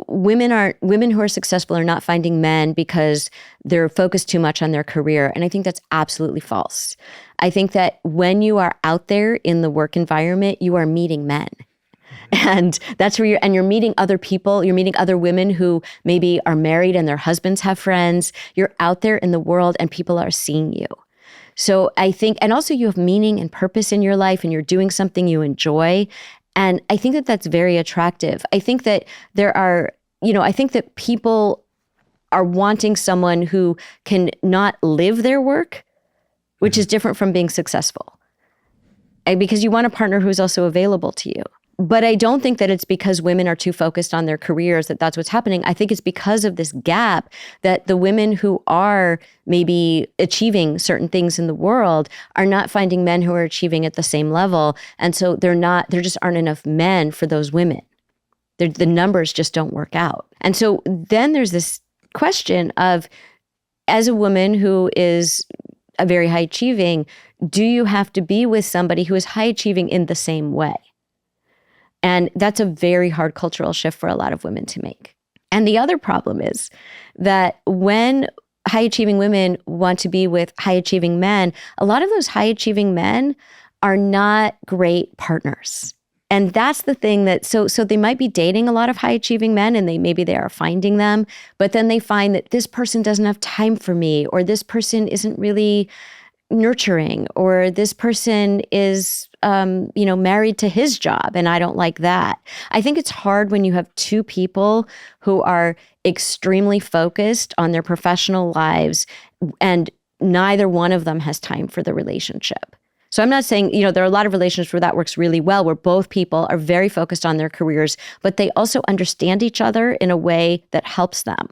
women who are successful are not finding men because they're focused too much on their career. And I think that's absolutely false. I think that when you are out there in the work environment, you are meeting men. And that's where you're meeting other people. You're meeting other women who maybe are married and their husbands have friends. You're out there in the world and people are seeing you. So I think, and also you have meaning and purpose in your life and you're doing something you enjoy. And I think that that's very attractive. I think that I think that people are wanting someone who can not live their work, which is different from being successful. Because you want a partner who's also available to you. But I don't think that it's because women are too focused on their careers that that's what's happening. I think it's because of this gap that the women who are maybe achieving certain things in the world are not finding men who are achieving at the same level. And so there just aren't enough men for those women. The numbers just don't work out. And so then there's this question of, as a woman who is a very high achieving, do you have to be with somebody who is high achieving in the same way? And that's a very hard cultural shift for a lot of women to make. And the other problem is that when high achieving women want to be with high achieving men, a lot of those high achieving men are not great partners. And that's the thing that, so they might be dating a lot of high achieving men and maybe they are finding them, but then they find that this person doesn't have time for me, or this person isn't really nurturing, or this person is married to his job and I don't like that. I think it's hard when you have two people who are extremely focused on their professional lives and neither one of them has time for the relationship. So I'm not saying, there are a lot of relationships where that works really well, where both people are very focused on their careers, but they also understand each other in a way that helps them.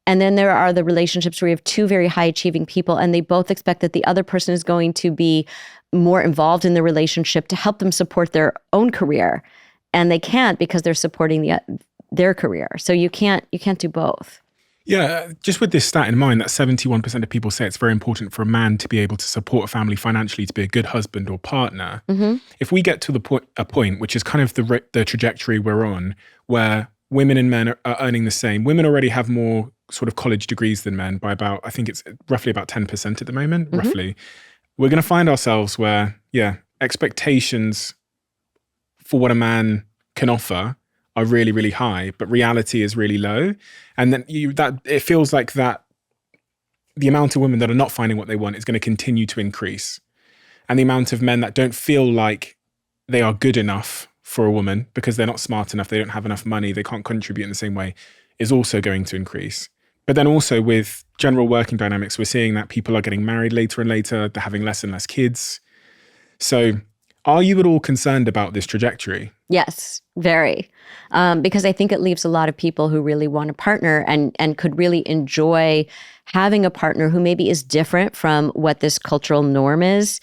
And then there are the relationships where you have two very high achieving people and they both expect that the other person is going to be more involved in the relationship to help them support their own career. And they can't because they're supporting their career. So you can't do both. Yeah, just with this stat in mind, that 71% of people say it's very important for a man to be able to support a family financially, to be a good husband or partner. Mm-hmm. If we get to a point, which is kind of the trajectory we're on, where women and men are earning the same. Women already have more sort of college degrees than men by about, I think it's roughly about 10% at the moment, mm-hmm. roughly. We're going to find ourselves where, expectations for what a man can offer are really, really high, but reality is really low. And then it feels like that the amount of women that are not finding what they want is going to continue to increase. And the amount of men that don't feel like they are good enough for a woman because they're not smart enough, they don't have enough money, they can't contribute in the same way, is also going to increase. But then also with general working dynamics, we're seeing that people are getting married later and later, they're having less and less kids. So Are you at all concerned about this trajectory? Yes, very. Because I think it leaves a lot of people who really want a partner and could really enjoy having a partner who maybe is different from what this cultural norm is.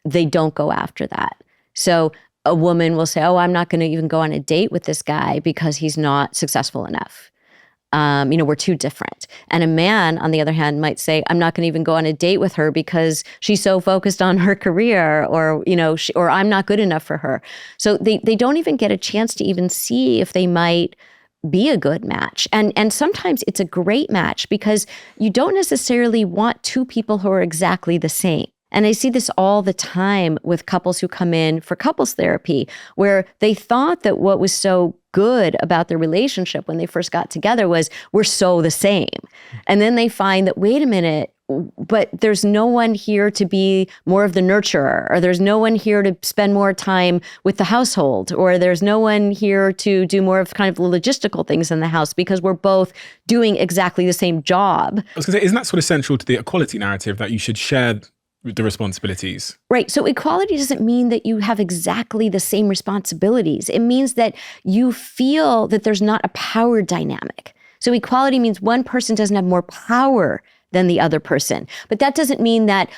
They don't go after that. So a woman will say, oh, I'm not going to even go on a date with this guy because he's not successful enough. We're too different. And a man, on the other hand, might say, I'm not going to even go on a date with her because she's so focused on her career, or, or I'm not good enough for her. So they don't even get a chance to even see if they might be a good match. And sometimes it's a great match because you don't necessarily want two people who are exactly the same. And I see this all the time with couples who come in for couples therapy, where they thought that what was so good about their relationship when they first got together was we're so the same. And then they find that, wait a minute, but there's no one here to be more of the nurturer, or there's no one here to spend more time with the household, or there's no one here to do more of kind of the logistical things in the house because we're both doing exactly the same job. I was going to say, isn't that sort of central to the equality narrative that you should share the responsibilities? Right. So equality doesn't mean that you have exactly the same responsibilities. It means that you feel that there's not a power dynamic. So equality means one person doesn't have more power than the other person. But that doesn't mean that,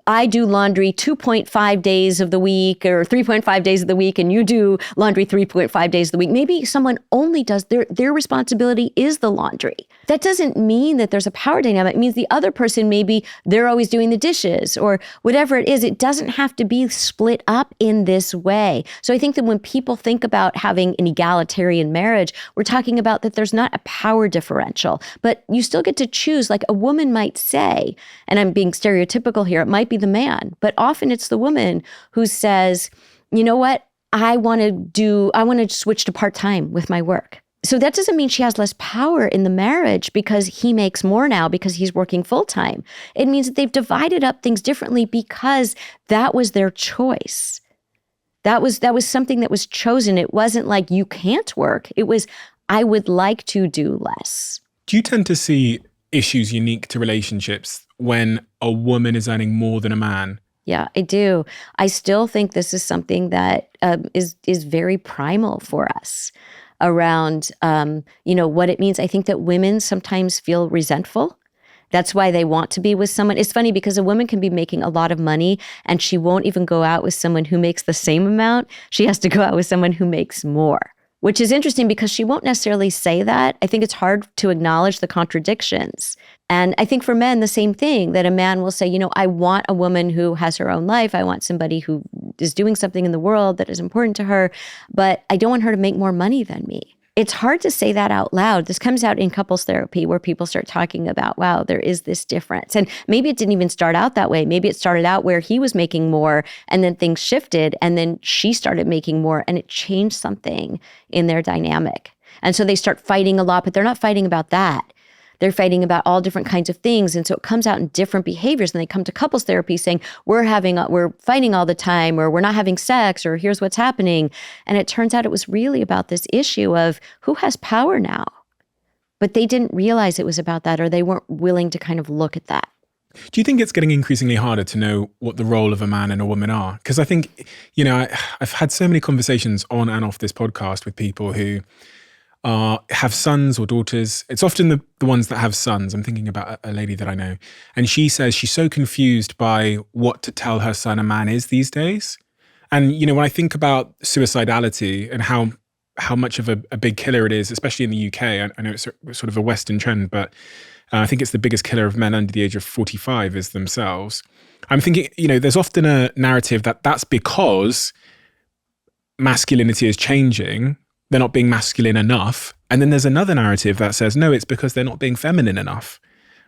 I do laundry 2.5 days of the week or 3.5 days of the week, and you do laundry 3.5 days of the week. Maybe someone only does their responsibility is the laundry. That doesn't mean that there's a power dynamic. It means the other person, maybe they're always doing the dishes or whatever it is. It doesn't have to be split up in this way. So I think that when people think about having an egalitarian marriage, we're talking about that there's not a power differential, but you still get to choose. Like a woman might say, and I'm being stereotypical here, it might be the man, but often it's the woman who says, you know what, I want to switch to part-time with my work. So that doesn't mean she has less power in the marriage because he makes more now because he's working full-time. It means that they've divided up things differently because that was their choice. That was something that was chosen. It wasn't like you can't work. It was, I would like to do less. Do you tend to see issues unique to relationships when a woman is earning more than a man? Yeah, I do. I still think this is something that is very primal for us around, what it means. I think that women sometimes feel resentful. That's why they want to be with someone. It's funny because a woman can be making a lot of money and she won't even go out with someone who makes the same amount. She has to go out with someone who makes more, which is interesting because she won't necessarily say that. I think it's hard to acknowledge the contradictions. And I think for men, the same thing, that a man will say, I want a woman who has her own life. I want somebody who is doing something in the world that is important to her, but I don't want her to make more money than me. It's hard to say that out loud. This comes out in couples therapy where people start talking about, wow, there is this difference. And maybe it didn't even start out that way. Maybe it started out where he was making more and then things shifted and then she started making more and it changed something in their dynamic. And so they start fighting a lot, but they're not fighting about that. They're fighting about all different kinds of things. And so it comes out in different behaviors. And they come to couples therapy saying, we're fighting all the time, or we're not having sex, or here's what's happening. And it turns out it was really about this issue of who has power now. But they didn't realize it was about that, or they weren't willing to kind of look at that. Do you think it's getting increasingly harder to know what the role of a man and a woman are? Because I think, I've had so many conversations on and off this podcast with people who have sons or daughters. It's often the ones that have sons. I'm thinking about a lady that I know. And she says she's so confused by what to tell her son a man is these days. And, when I think about suicidality and how much of a big killer it is, especially in the UK, I know it's sort of a Western trend, but I think it's the biggest killer of men under the age of 45 is themselves. I'm thinking, there's often a narrative that's because masculinity is changing. They're not being masculine enough. And then there's another narrative that says, no, it's because they're not being feminine enough.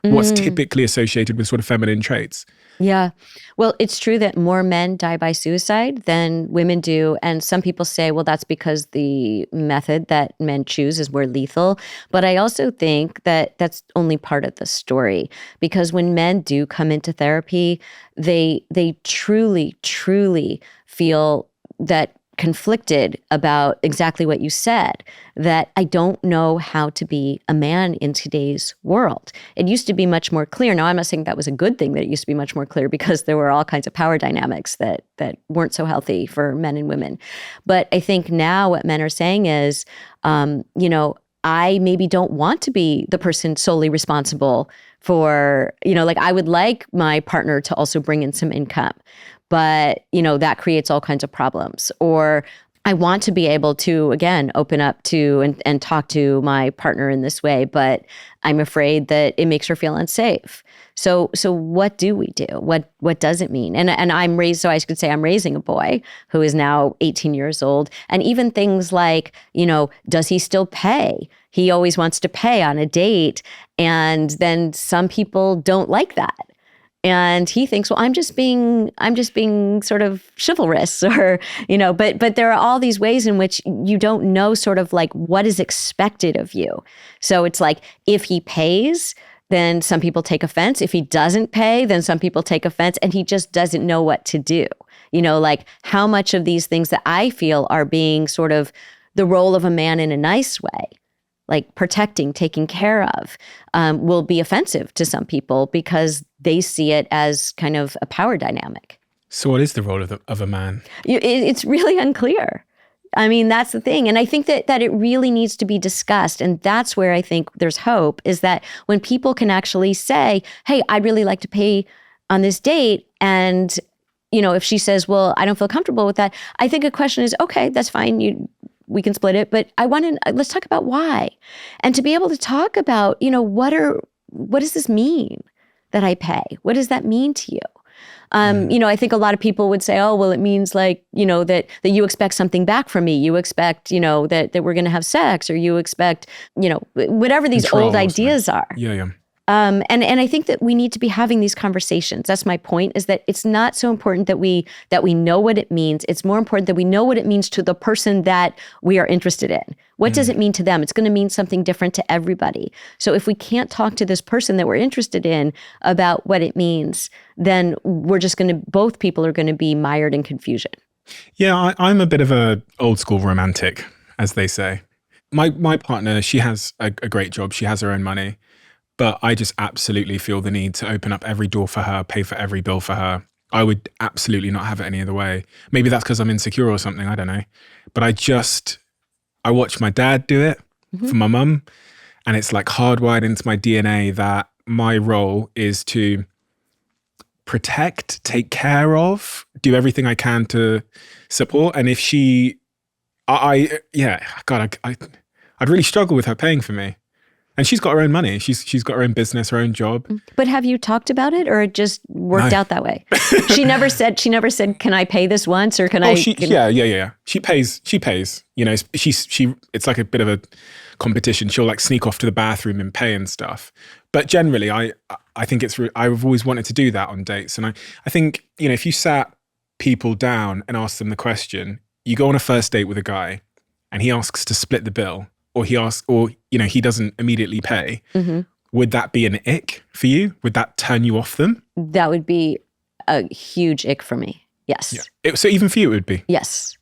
What's typically associated with sort of feminine traits. Yeah. Well, it's true that more men die by suicide than women do. And some people say, well, that's because the method that men choose is more lethal. But I also think that that's only part of the story. Because when men do come into therapy, they truly, truly feel that conflicted about exactly what you said, that I don't know how to be a man in today's world. It used to be much more clear. Now, I'm not saying that was a good thing that it used to be much more clear, because there were all kinds of power dynamics that weren't so healthy for men and women. But I think now what men are saying is, I maybe don't want to be the person solely responsible for, like, I would like my partner to also bring in some income, but, that creates all kinds of problems. Or I want to be able to, again, open up to and talk to my partner in this way, but I'm afraid that it makes her feel unsafe. So what do we do? What does it mean? And so I could say I'm raising a boy who is now 18 years old. And even things like, does he still pay? He always wants to pay on a date. And then some people don't like that. And he thinks, well, I'm just being sort of chivalrous, or, but there are all these ways in which you don't know sort of like what is expected of you. So it's like, if he pays, then some people take offense. If he doesn't pay, then some people take offense, and he just doesn't know what to do. Like how much of these things that I feel are being sort of the role of a man in a nice way, like protecting, taking care of, will be offensive to some people because they see it as kind of a power dynamic. So what is the role of a man? It's really unclear. I mean, that's the thing. And I think that it really needs to be discussed. And that's where I think there's hope, is that when people can actually say, hey, I'd really like to pay on this date. And, if she says, well, I don't feel comfortable with that, I think a question is, okay, that's fine. We can split it, but let's talk about why. And to be able to talk about, what does this mean that I pay? What does that mean to you? I think a lot of people would say, oh, well, it means like, that you expect something back from me. You expect, that we're going to have sex, or you expect, whatever these Control old ideas are. Yeah. And I think that we need to be having these conversations. That's my point, is that it's not so important that we know what it means. It's more important that we know what it means to the person that we are interested in. What does it mean to them? It's going to mean something different to everybody. So if we can't talk to this person that we're interested in about what it means, then both people are going to be mired in confusion. Yeah, I'm a bit of a old school romantic, as they say. My partner, she has a great job. She has her own money. But I just absolutely feel the need to open up every door for her, pay for every bill for her. I would absolutely not have it any other way. Maybe that's because I'm insecure or something, I don't know. But I watch my dad do it for my mum, and it's like hardwired into my DNA that my role is to protect, take care of, do everything I can to support. And if I'd really struggle with her paying for me. And she's got her own money. She's got her own business, her own job. But have you talked about it, or it just worked out that way? She never said, can I pay this once, or can I? Yeah. She pays. It's like a bit of a competition. She'll like sneak off to the bathroom and pay and stuff. But generally, I think I've always wanted to do that on dates. And I think, if you sat people down and asked them the question, you go on a first date with a guy and he asks to split the bill, or he doesn't immediately pay, would that be an ick for you? Would that turn you off them? That would be a huge ick for me. Yes. Yeah. So even for you, it would be? Yes.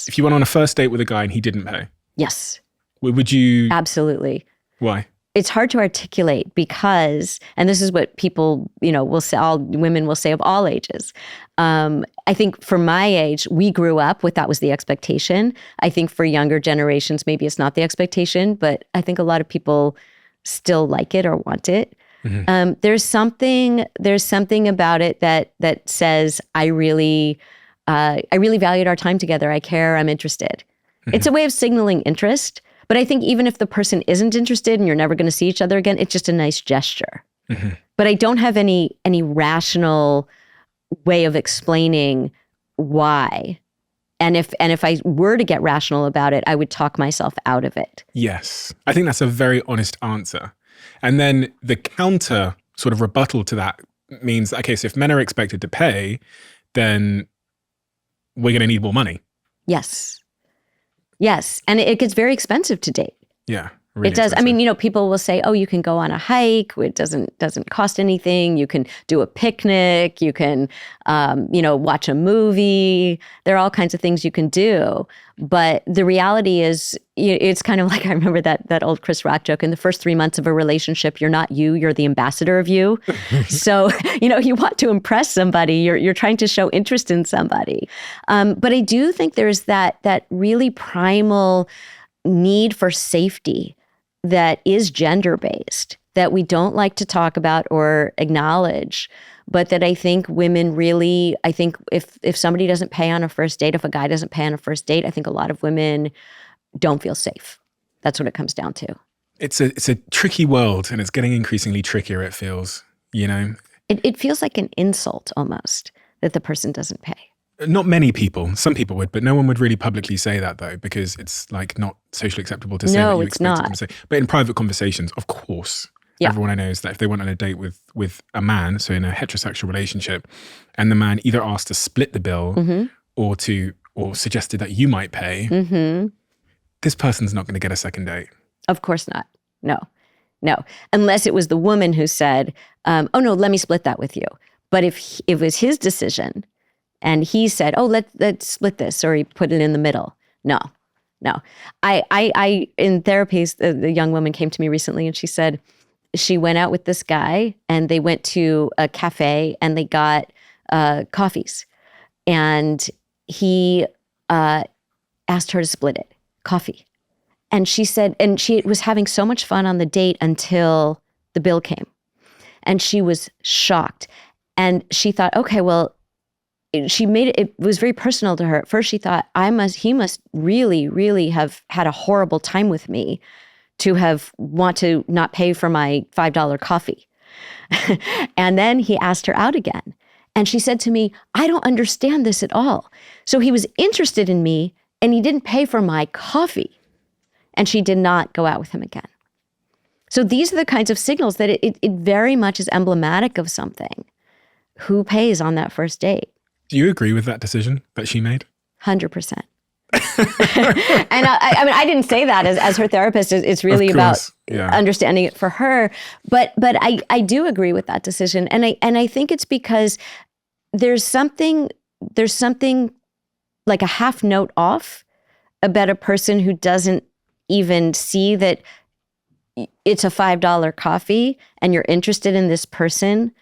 If you went on a first date with a guy and he didn't pay? Yes. Would you? Absolutely. Why? It's hard to articulate because, and this is what people, will say, all women will say of all ages. I think for my age, we grew up with that was the expectation. I think for younger generations, maybe it's not the expectation, but I think a lot of people still like it or want it. Mm-hmm. There's something about it that says, I really valued our time together. I care. I'm interested. Mm-hmm. It's a way of signaling interest. But I think even if the person isn't interested and you're never going to see each other again, it's just a nice gesture. Mm-hmm. But I don't have any rational way of explaining why. And if I were to get rational about it, I would talk myself out of it. Yes. I think that's a very honest answer. And then the counter sort of rebuttal to that means, okay, so if men are expected to pay, then we're going to need more money. Yes. And it gets very expensive to date. Yeah. Really It does. I expensive. mean, people will say, "Oh, you can go on a hike. It doesn't cost anything. You can do a picnic. You can, watch a movie. There are all kinds of things you can do." But the reality is, it's kind of like I remember that old Chris Rock joke. In the first 3 months of a relationship, you're not you. You're the ambassador of you. So you want to impress somebody. You're trying to show interest in somebody. But I do think there's that really primal need for safety that is gender-based, that we don't like to talk about or acknowledge, but that I think women really, if somebody doesn't pay on a first date, if a guy doesn't pay on a first date, I think a lot of women don't feel safe. That's what it comes down to. It's a tricky world, and it's getting increasingly trickier, it feels, It feels like an insult almost that the person doesn't pay. Not many people. Some people would, but no one would really publicly say that, though, because it's like not socially acceptable to say that you expect them to say. But in private conversations, of course, everyone I know is that if they went on a date with a man, so in a heterosexual relationship, and the man either asked to split the bill or suggested that you might pay, this person's not going to get a second date. Of course not. No. Unless it was the woman who said, "Oh no, let me split that with you." But if it was his decision, and he said, "Oh, let's split this," or he put it in the middle. No. I in therapy, the young woman came to me recently and she said she went out with this guy and they went to a cafe and they got coffees. And he asked her to split it, coffee. And she said, and she was having so much fun on the date until the bill came. And she was shocked. And she thought, okay, well, it was very personal to her. At first she thought, he must really, really have had a horrible time with me to want to not pay for my $5 coffee. And then he asked her out again. And she said to me, "I don't understand this at all." So he was interested in me and he didn't pay for my coffee. And she did not go out with him again. So these are the kinds of signals that it very much is emblematic of something. Who pays on that first date? Do you agree with that decision that she made? 100%. And I mean, I didn't say that as her therapist. It's really about understanding it for her. But I do agree with that decision. And I think it's because there's something like a half note off about a person who doesn't even see that it's a $5 coffee and you're interested in this person.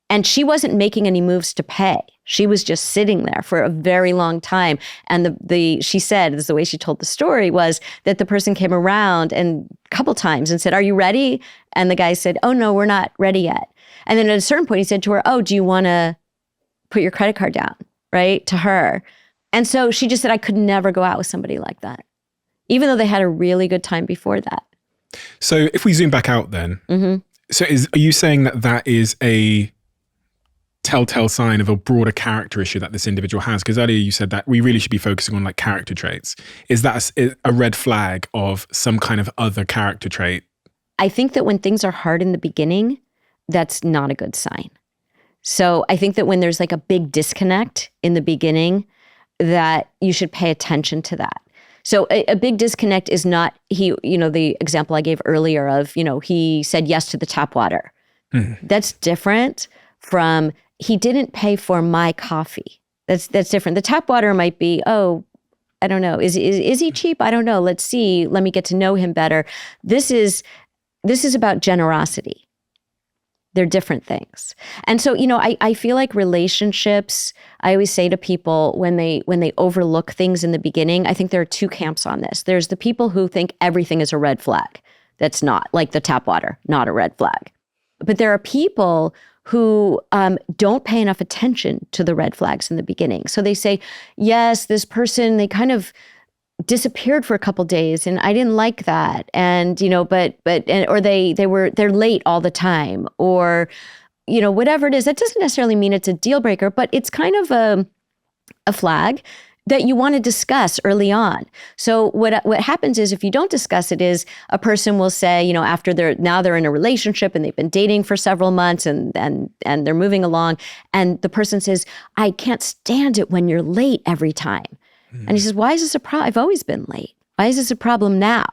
And she wasn't making any moves to pay. She was just sitting there for a very long time. And she said, this is the way she told the story, was that the person came around and a couple times and said, "Are you ready?" And the guy said, "Oh no, we're not ready yet." And then at a certain point he said to her, "Oh, do you want to put your credit card down?" Right? To her. And so she just said, "I could never go out with somebody like that," even though they had a really good time before that. So if we zoom back out then, so are you saying that is a telltale sign of a broader character issue that this individual has? Because earlier you said that we really should be focusing on like character traits. Is that a red flag of some kind of other character trait? I think that when things are hard in the beginning, that's not a good sign. So I think that when there's like a big disconnect in the beginning, that you should pay attention to that. So a big disconnect is not the example I gave earlier of, he said yes to the tap water. That's different from he didn't pay for my coffee. That's different. The tap water might be, oh, I don't know. Is he cheap? I don't know. Let's see. Let me get to know him better. This is about generosity. They're different things. And so, I feel like relationships, I always say to people when they overlook things in the beginning, I think there are two camps on this. There's the people who think everything is a red flag. That's not, like the tap water, not a red flag. But there are people who don't pay enough attention to the red flags in the beginning. So they say, yes, this person, they kind of disappeared for a couple days and I didn't like that. And, or they're late all the time, or, whatever it is. That doesn't necessarily mean it's a deal breaker, but it's kind of a flag that you want to discuss early on. So what happens is if you don't discuss it is a person will say, after they're in a relationship and they've been dating for several months and they're moving along, and the person says, "I can't stand it when you're late every time." And he says, "Why is this a problem? I've always been late. Why is this a problem now?"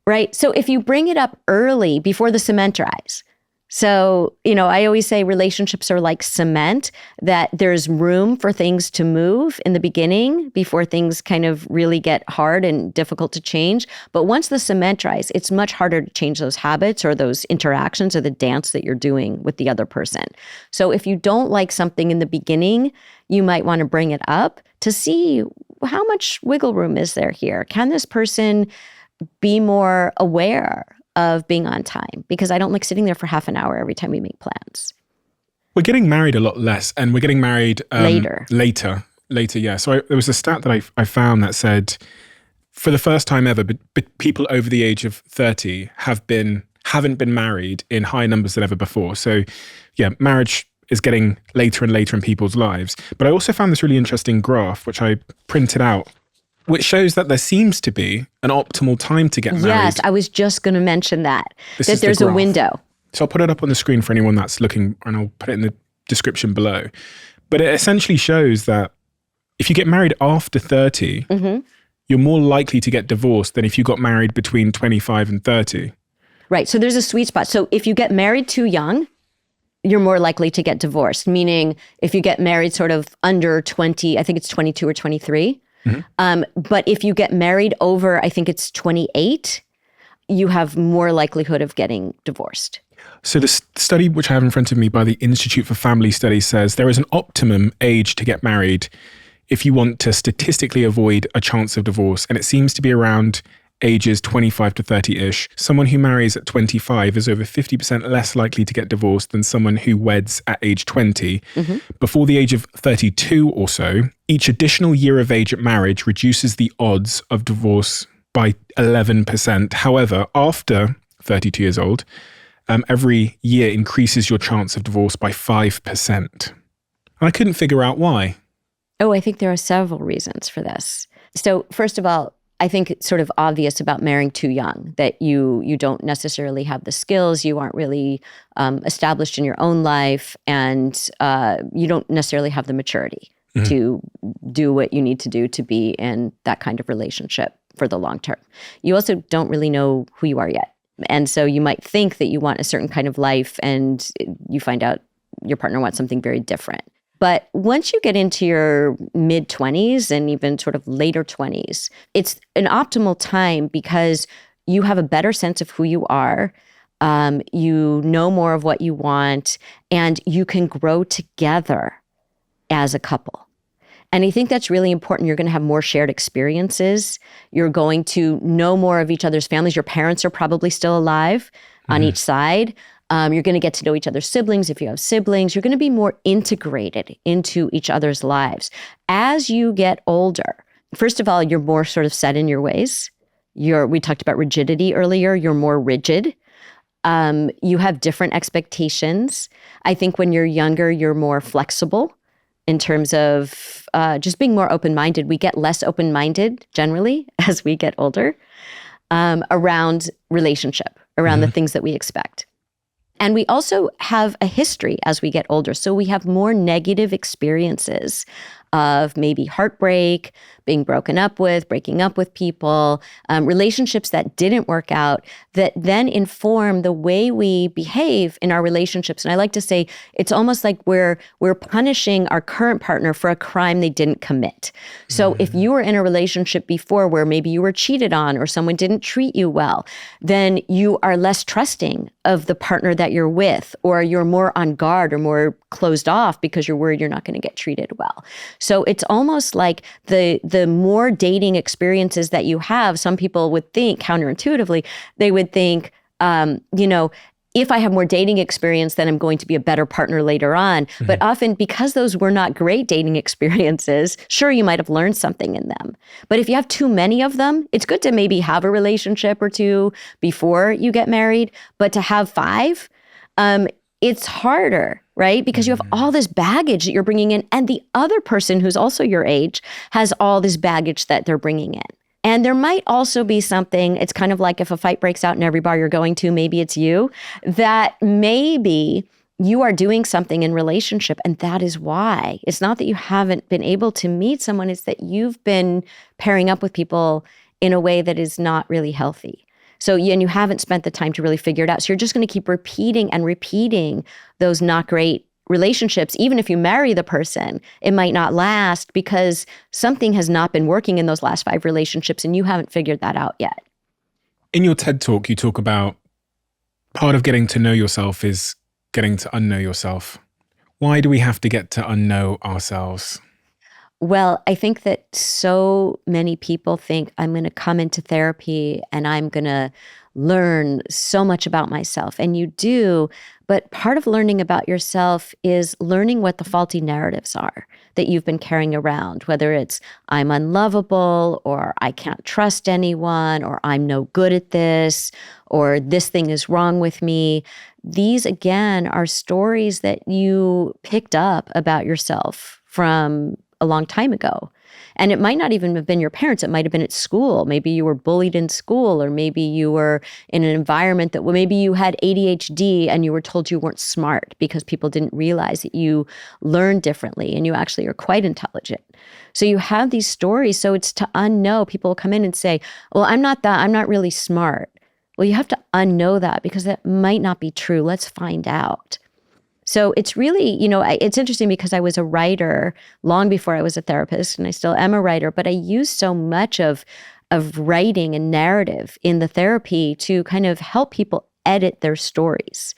right? So if you bring it up early before the cement dries, so, I always say relationships are like cement, that there's room for things to move in the beginning before things kind of really get hard and difficult to change. But once the cement dries, it's much harder to change those habits or those interactions or the dance that you're doing with the other person. So if you don't like something in the beginning, you might want to bring it up to see how much wiggle room is there here. Can this person be more aware of being on time? Because I don't like sitting there for half an hour every time we make plans. We're getting married a lot less, and we're getting married Later, yeah. So there was a stat that I found that said, for the first time ever, but people over the age of 30 haven't been married in higher numbers than ever before. So yeah, marriage is getting later and later in people's lives. But I also found this really interesting graph, which I printed out, which shows that there seems to be an optimal time to get married. Yes, I was just going to mention that there's a window. So I'll put it up on the screen for anyone that's looking, and I'll put it in the description below. But it essentially shows that if you get married after 30, you're more likely to get divorced than if you got married between 25 and 30. Right, so there's a sweet spot. So if you get married too young, you're more likely to get divorced. Meaning if you get married sort of under 20, I think it's 22 or 23, but if you get married over, I think it's 28, you have more likelihood of getting divorced. So the study which I have in front of me by the Institute for Family Studies says there is an optimum age to get married if you want to statistically avoid a chance of divorce. And it seems to be around ages 25 to 30-ish. Someone who marries at 25 is over 50% less likely to get divorced than someone who weds at age 20. Before the age of 32 or so, each additional year of age at marriage reduces the odds of divorce by 11%. However, after 32 years old, every year increases your chance of divorce by 5%. And I couldn't figure out why. Oh, I think there are several reasons for this. So first of all, I think it's sort of obvious about marrying too young, that you don't necessarily have the skills, you aren't really established in your own life, and you don't necessarily have the maturity to do what you need to do to be in that kind of relationship for the long term. You also don't really know who you are yet. And so you might think that you want a certain kind of life, and you find out your partner wants something very different. But once you get into your mid-20s and even sort of later 20s, it's an optimal time because you have a better sense of who you are, you know more of what you want, and you can grow together as a couple. And I think that's really important. You're going to have more shared experiences. You're going to know more of each other's families. Your parents are probably still alive on each side. You're going to get to know each other's siblings if you have siblings. You're going to be more integrated into each other's lives. As you get older, first of all, you're more sort of set in your ways. We talked about rigidity earlier. You're more rigid. You have different expectations. I think when you're younger, you're more flexible in terms of just being more open-minded. We get less open-minded generally as we get older around relationship, around the things that we expect. And we also have a history as we get older. So we have more negative experiences of maybe heartbreak, being broken up with, breaking up with people, relationships that didn't work out that then inform the way we behave in our relationships. And I like to say it's almost like we're punishing our current partner for a crime they didn't commit. So if you were in a relationship before where maybe you were cheated on or someone didn't treat you well, then you are less trusting of the partner that you're with, or you're more on guard or more closed off because you're worried you're not going to get treated well. So it's almost like the more dating experiences that you have, some people would think counterintuitively, they would think, if I have more dating experience, then I'm going to be a better partner later on. But often because those were not great dating experiences, sure, you might have learned something in them. But if you have too many of them, it's good to maybe have a relationship or two before you get married. But to have 5, it's harder, right? Because you have all this baggage that you're bringing in, and the other person who's also your age has all this baggage that they're bringing in. And there might also be something, it's kind of like if a fight breaks out in every bar you're going to, maybe it's you, that maybe you are doing something in relationship, and that is why. It's not that you haven't been able to meet someone, it's that you've been pairing up with people in a way that is not really healthy. And you haven't spent the time to really figure it out. So you're just going to keep repeating and repeating those not great relationships. Even if you marry the person, it might not last because something has not been working in those last 5 relationships and you haven't figured that out yet. In your TED Talk, you talk about part of getting to know yourself is getting to unknow yourself. Why do we have to get to unknow ourselves? Well, I think that so many people think I'm going to come into therapy and I'm going to learn so much about myself. And you do, but part of learning about yourself is learning what the faulty narratives are that you've been carrying around, whether it's I'm unlovable or I can't trust anyone or I'm no good at this or this thing is wrong with me. These, again, are stories that you picked up about yourself from a long time ago. And it might not even have been your parents. It might have been at school. Maybe you were bullied in school, or maybe you were in an environment that, well, maybe you had ADHD and you were told you weren't smart because people didn't realize that you learned differently and you actually are quite intelligent. So you have these stories. So it's to unknow. People will come in and say, well, I'm not really smart. Well, you have to unknow that because that might not be true. Let's find out. So it's really, it's interesting because I was a writer long before I was a therapist, and I still am a writer, but I use so much of writing and narrative in the therapy to kind of help people edit their stories.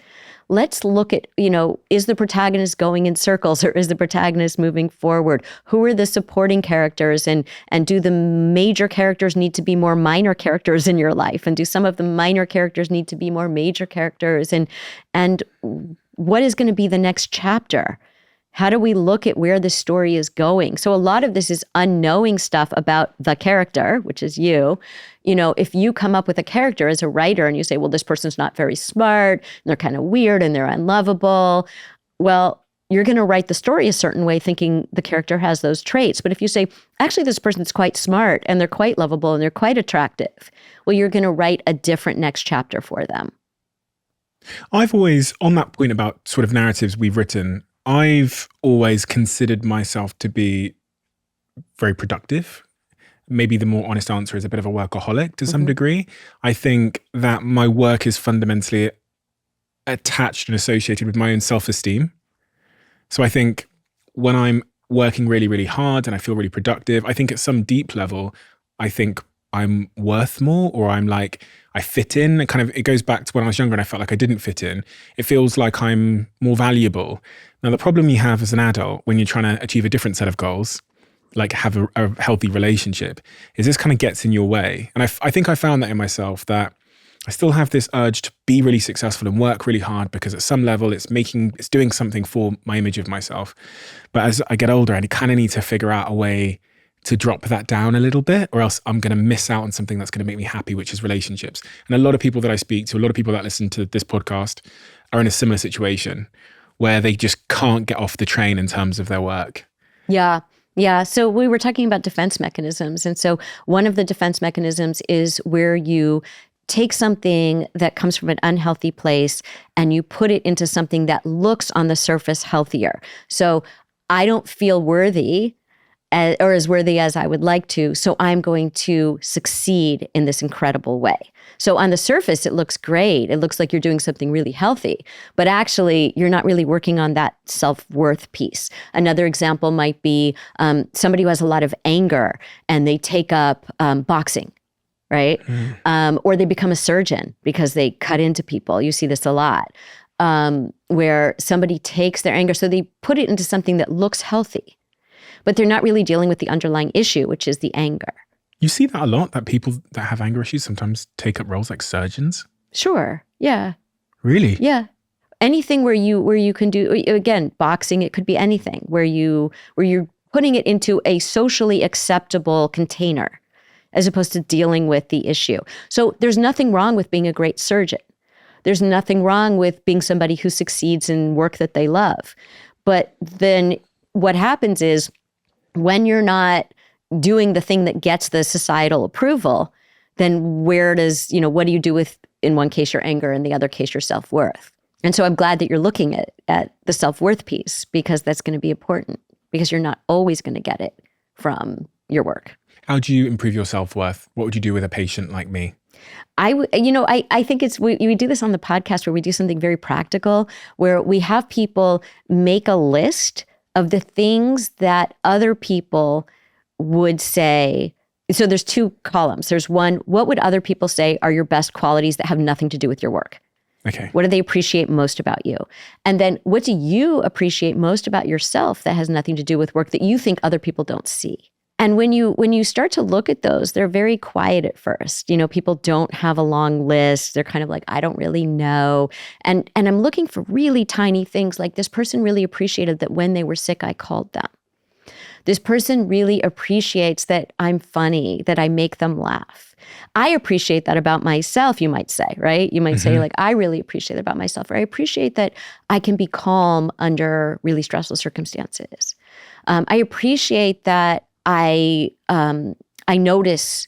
Let's look at, is the protagonist going in circles or is the protagonist moving forward? Who are the supporting characters? And do the major characters need to be more minor characters in your life? And do some of the minor characters need to be more major characters? And what is going to be the next chapter? How do we look at where the story is going? So a lot of this is unknowing stuff about the character, which is you. If you come up with a character as a writer and you say, well, this person's not very smart, and they're kind of weird and they're unlovable, well, you're going to write the story a certain way thinking the character has those traits. But if you say, actually, this person's quite smart and they're quite lovable and they're quite attractive, well, you're going to write a different next chapter for them. I've always, on that point about sort of narratives we've written, I've always considered myself to be very productive. Maybe the more honest answer is a bit of a workaholic to some degree. I think that my work is fundamentally attached and associated with my own self-esteem. So I think when I'm working really, really hard and I feel really productive, I think at some deep level, I think I'm worth more, or I'm like, I fit in. It goes back to when I was younger and I felt like I didn't fit in. It feels like I'm more valuable. Now, the problem you have as an adult when you're trying to achieve a different set of goals, like have a healthy relationship, is this kind of gets in your way. And I think I found that in myself, that I still have this urge to be really successful and work really hard because at some level it's doing something for my image of myself. But as I get older, I kind of need to figure out a way to drop that down a little bit, or else I'm going to miss out on something that's going to make me happy, which is relationships. And a lot of people that I speak to, a lot of people that listen to this podcast are in a similar situation where they just can't get off the train in terms of their work. Yeah. Yeah. So we were talking about defense mechanisms. And so one of the defense mechanisms is where you take something that comes from an unhealthy place and you put it into something that looks on the surface healthier. So I don't feel worthy or as worthy as I would like to, so I'm going to succeed in this incredible way. So on the surface, it looks great. It looks like you're doing something really healthy, but actually you're not really working on that self-worth piece. Another example might be somebody who has a lot of anger and they take up boxing, right? Or they become a surgeon because they cut into people. You see this a lot, where somebody takes their anger, so they put it into something that looks healthy, but they're not really dealing with the underlying issue, which is the anger. You see that a lot, that people that have anger issues sometimes take up roles like surgeons? Sure. Yeah. Really? Yeah. Anything where you can do, again, boxing, it could be anything where you're putting it into a socially acceptable container as opposed to dealing with the issue. So there's nothing wrong with being a great surgeon. There's nothing wrong with being somebody who succeeds in work that they love. But then what happens is, when you're not doing the thing that gets the societal approval, then what do you do with, in one case, your anger, in the other case, your self-worth? And so I'm glad that you're looking at the self-worth piece, because that's going to be important, because you're not always going to get it from your work. How do you improve your self-worth? What would you do with a patient like me? I think we do this on the podcast where we do something very practical, where we have people make a list of the things that other people would say. So there's two columns. There's one, what would other people say are your best qualities that have nothing to do with your work? Okay. What do they appreciate most about you? And then what do you appreciate most about yourself that has nothing to do with work that you think other people don't see? And when you start to look at those, they're very quiet at first. People don't have a long list. They're kind of like, I don't really know. And I'm looking for really tiny things like, this person really appreciated that when they were sick, I called them. This person really appreciates that I'm funny, that I make them laugh. I appreciate that about myself, you might say, right? You might say, like, I really appreciate that about myself, or I appreciate that I can be calm under really stressful circumstances. I appreciate that I notice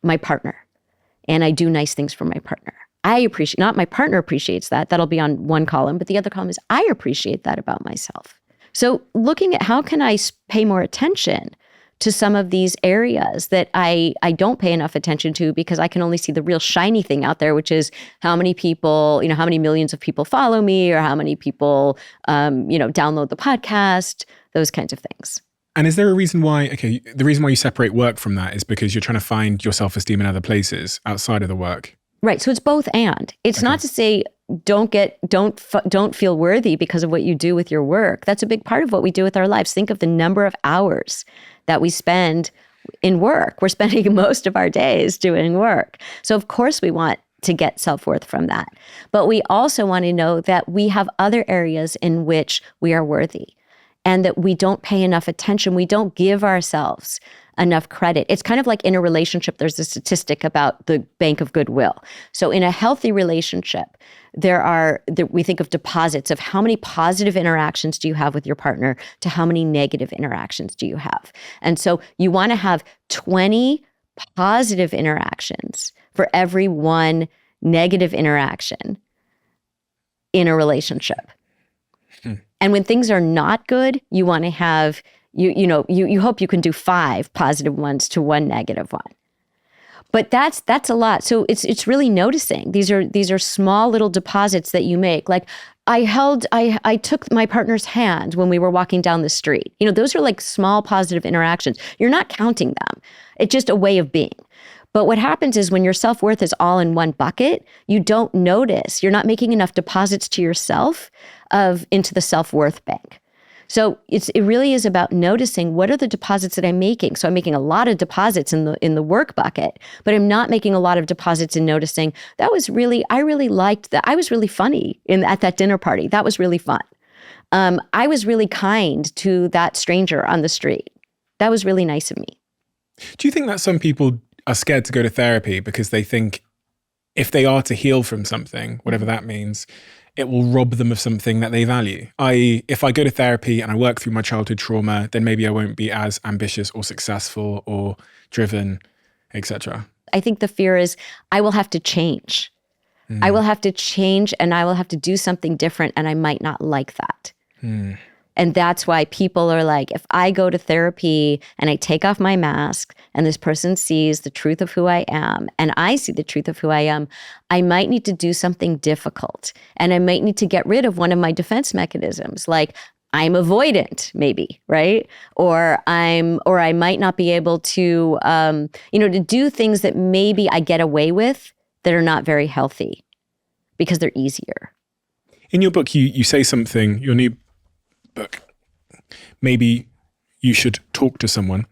my partner and I do nice things for my partner. I appreciate, not my partner appreciates that. That'll be on one column, but the other column is I appreciate that about myself. So looking at how can I pay more attention to some of these areas that I don't pay enough attention to because I can only see the real shiny thing out there, which is how many people, how many millions of people follow me, or how many people, download the podcast, those kinds of things. And is there a reason why, the reason why you separate work from that is because you're trying to find your self-esteem in other places outside of the work? Right. So it's both and. It's not to say don't feel worthy because of what you do with your work. That's a big part of what we do with our lives. Think of the number of hours that we spend in work. We're spending most of our days doing work. So of course we want to get self-worth from that. But we also want to know that we have other areas in which we are worthy and that we don't pay enough attention. We don't give ourselves enough credit. It's kind of like in a relationship, there's a statistic about the bank of goodwill. So in a healthy relationship, we think of deposits of how many positive interactions do you have with your partner to how many negative interactions do you have. And so you want to have 20 positive interactions for every one negative interaction in a relationship. And when things are not good, you want to have, you hope you can do 5 positive ones to 1 negative one. But that's a lot. So it's really noticing. These are small little deposits that you make. Like I took my partner's hand when we were walking down the street. Those are like small positive interactions. You're not counting them. It's just a way of being. But what happens is when your self-worth is all in one bucket, you don't notice. You're not making enough deposits to yourself into the self-worth bank. So it really is about noticing what are the deposits that I'm making. So I'm making a lot of deposits in the work bucket, but I'm not making a lot of deposits in noticing I really liked that. I was really funny at that dinner party. That was really fun. I was really kind to that stranger on the street. That was really nice of me. Do you think that some people are scared to go to therapy because they think if they are to heal from something, whatever that means, it will rob them of something that they value? If I go to therapy and I work through my childhood trauma, then maybe I won't be as ambitious or successful or driven, etc. I think the fear is I will have to change. I will have to change and I will have to do something different and I might not like that. And that's why people are like, if I go to therapy and I take off my mask and this person sees the truth of who I am and I see the truth of who I am, I might need to do something difficult. And I might need to get rid of one of my defense mechanisms, like I'm avoidant, maybe, right? Or I might not be able to, to do things that maybe I get away with that are not very healthy because they're easier. In your book, you say something, your new book, maybe you should talk to someone.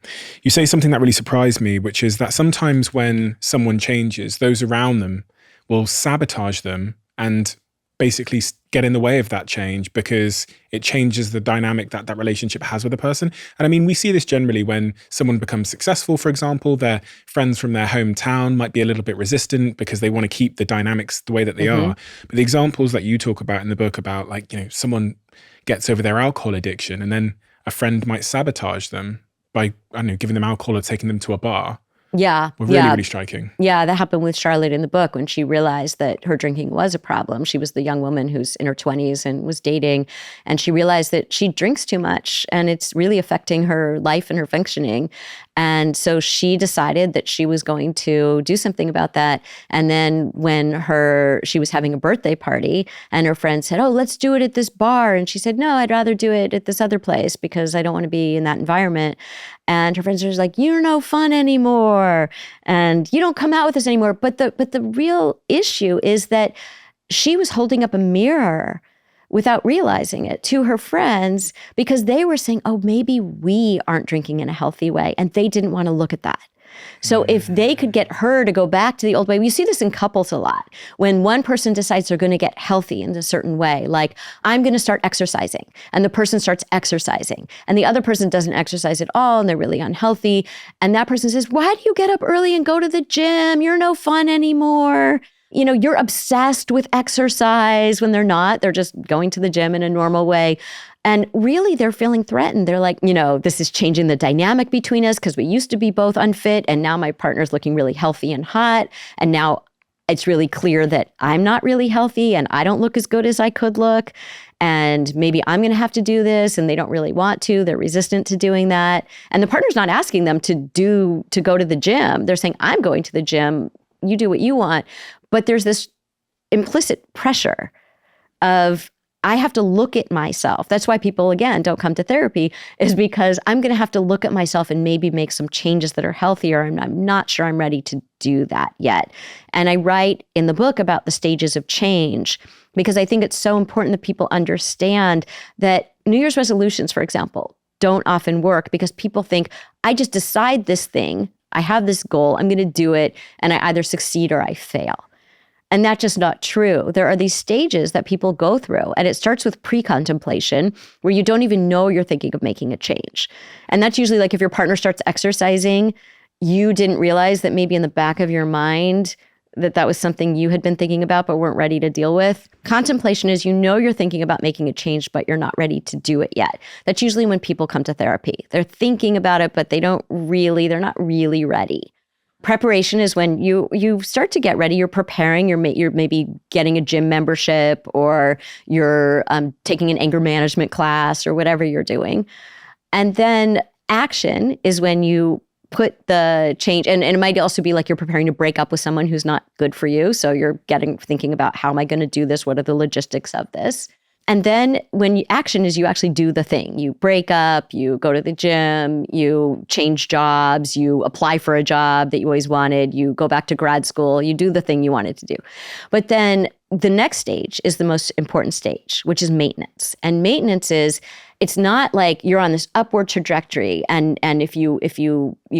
You say something that really surprised me, which is that sometimes when someone changes, those around them will sabotage them and basically get in the way of that change because it changes the dynamic that relationship has with a person. And I mean, we see this generally when someone becomes successful, for example, their friends from their hometown might be a little bit resistant because they want to keep the dynamics the way that they are. But the examples that you talk about in the book about someone gets over their alcohol addiction and then a friend might sabotage them by, giving them alcohol or taking them to a bar. Yeah. were really, really striking. Yeah, that happened with Charlotte in the book when she realized that her drinking was a problem. She was the young woman who's in her 20s and was dating, and she realized that she drinks too much and it's really affecting her life and her functioning. And so she decided that she was going to do something about that. And then when she was having a birthday party and her friend said, "Oh, let's do it at this bar." And she said, "No, I'd rather do it at this other place because I don't want to be in that environment." And her friends were like, "You're no fun anymore. And you don't come out with us anymore." But the real issue is that she was holding up a mirror without realizing it to her friends because they were saying, "Oh, maybe we aren't drinking in a healthy way." And they didn't want to look at that. So if they could get her to go back to the old way, we see this in couples a lot. When one person decides they're going to get healthy in a certain way, like I'm going to start exercising, and the person starts exercising, and the other person doesn't exercise at all, and they're really unhealthy. And that person says, "Why do you get up early and go to the gym? You're no fun anymore. You know, you're obsessed with exercise," when they're not. They're just going to the gym in a normal way. And really, they're feeling threatened. They're like, this is changing the dynamic between us because we used to be both unfit. And now my partner's looking really healthy and hot. And now it's really clear that I'm not really healthy and I don't look as good as I could look. And maybe I'm going to have to do this. And they don't really want to. They're resistant to doing that. And the partner's not asking them to go to the gym. They're saying, "I'm going to the gym. You do what you want." But there's this implicit pressure of, I have to look at myself. That's why people, again, don't come to therapy, is because I'm going to have to look at myself and maybe make some changes that are healthier. And I'm not sure I'm ready to do that yet. And I write in the book about the stages of change because I think it's so important that people understand that New Year's resolutions, for example, don't often work because people think, I just decide this thing, I have this goal, I'm going to do it, and I either succeed or I fail. And that's just not true. There are these stages that people go through, and it starts with pre-contemplation, where you don't even know you're thinking of making a change. And that's usually like if your partner starts exercising, you didn't realize that maybe in the back of your mind that was something you had been thinking about but weren't ready to deal with. Contemplation is you're thinking about making a change, but you're not ready to do it yet. That's usually when people come to therapy. They're thinking about it, but they're not really ready. Preparation is when you start to get ready. You're preparing. You're maybe getting a gym membership, or you're taking an anger management class, or whatever you're doing. And then action is when you put the change, and it might also be like you're preparing to break up with someone who's not good for you. So you're thinking about, how am I going to do this? What are the logistics of this? And then action is you actually do the thing. You break up, you go to the gym, you change jobs, you apply for a job that you always wanted, you go back to grad school, you do the thing you wanted to do. But then the next stage is the most important stage, which is maintenance. And maintenance is, it's not like you're on this upward trajectory and if you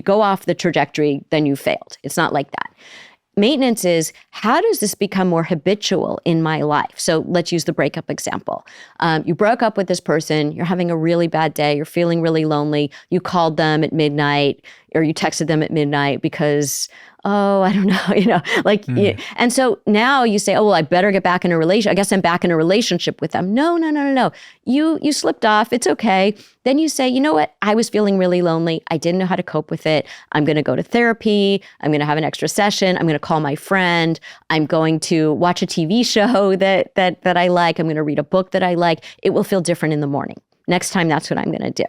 go off the trajectory, then you failed. It's not like that. Maintenance is, how does this become more habitual in my life? So let's use the breakup example. You broke up with this person, you're having a really bad day, you're feeling really lonely, you called them at midnight, or you texted them at midnight because, I don't know, and so now you say, I better get back in a relationship. I guess I'm back in a relationship with them. No. You slipped off. It's okay. Then you say, you know what? I was feeling really lonely. I didn't know how to cope with it. I'm going to go to therapy. I'm going to have an extra session. I'm going to call my friend. I'm going to watch a TV show that I like. I'm going to read a book that I like. It will feel different in the morning. Next time, that's what I'm going to do.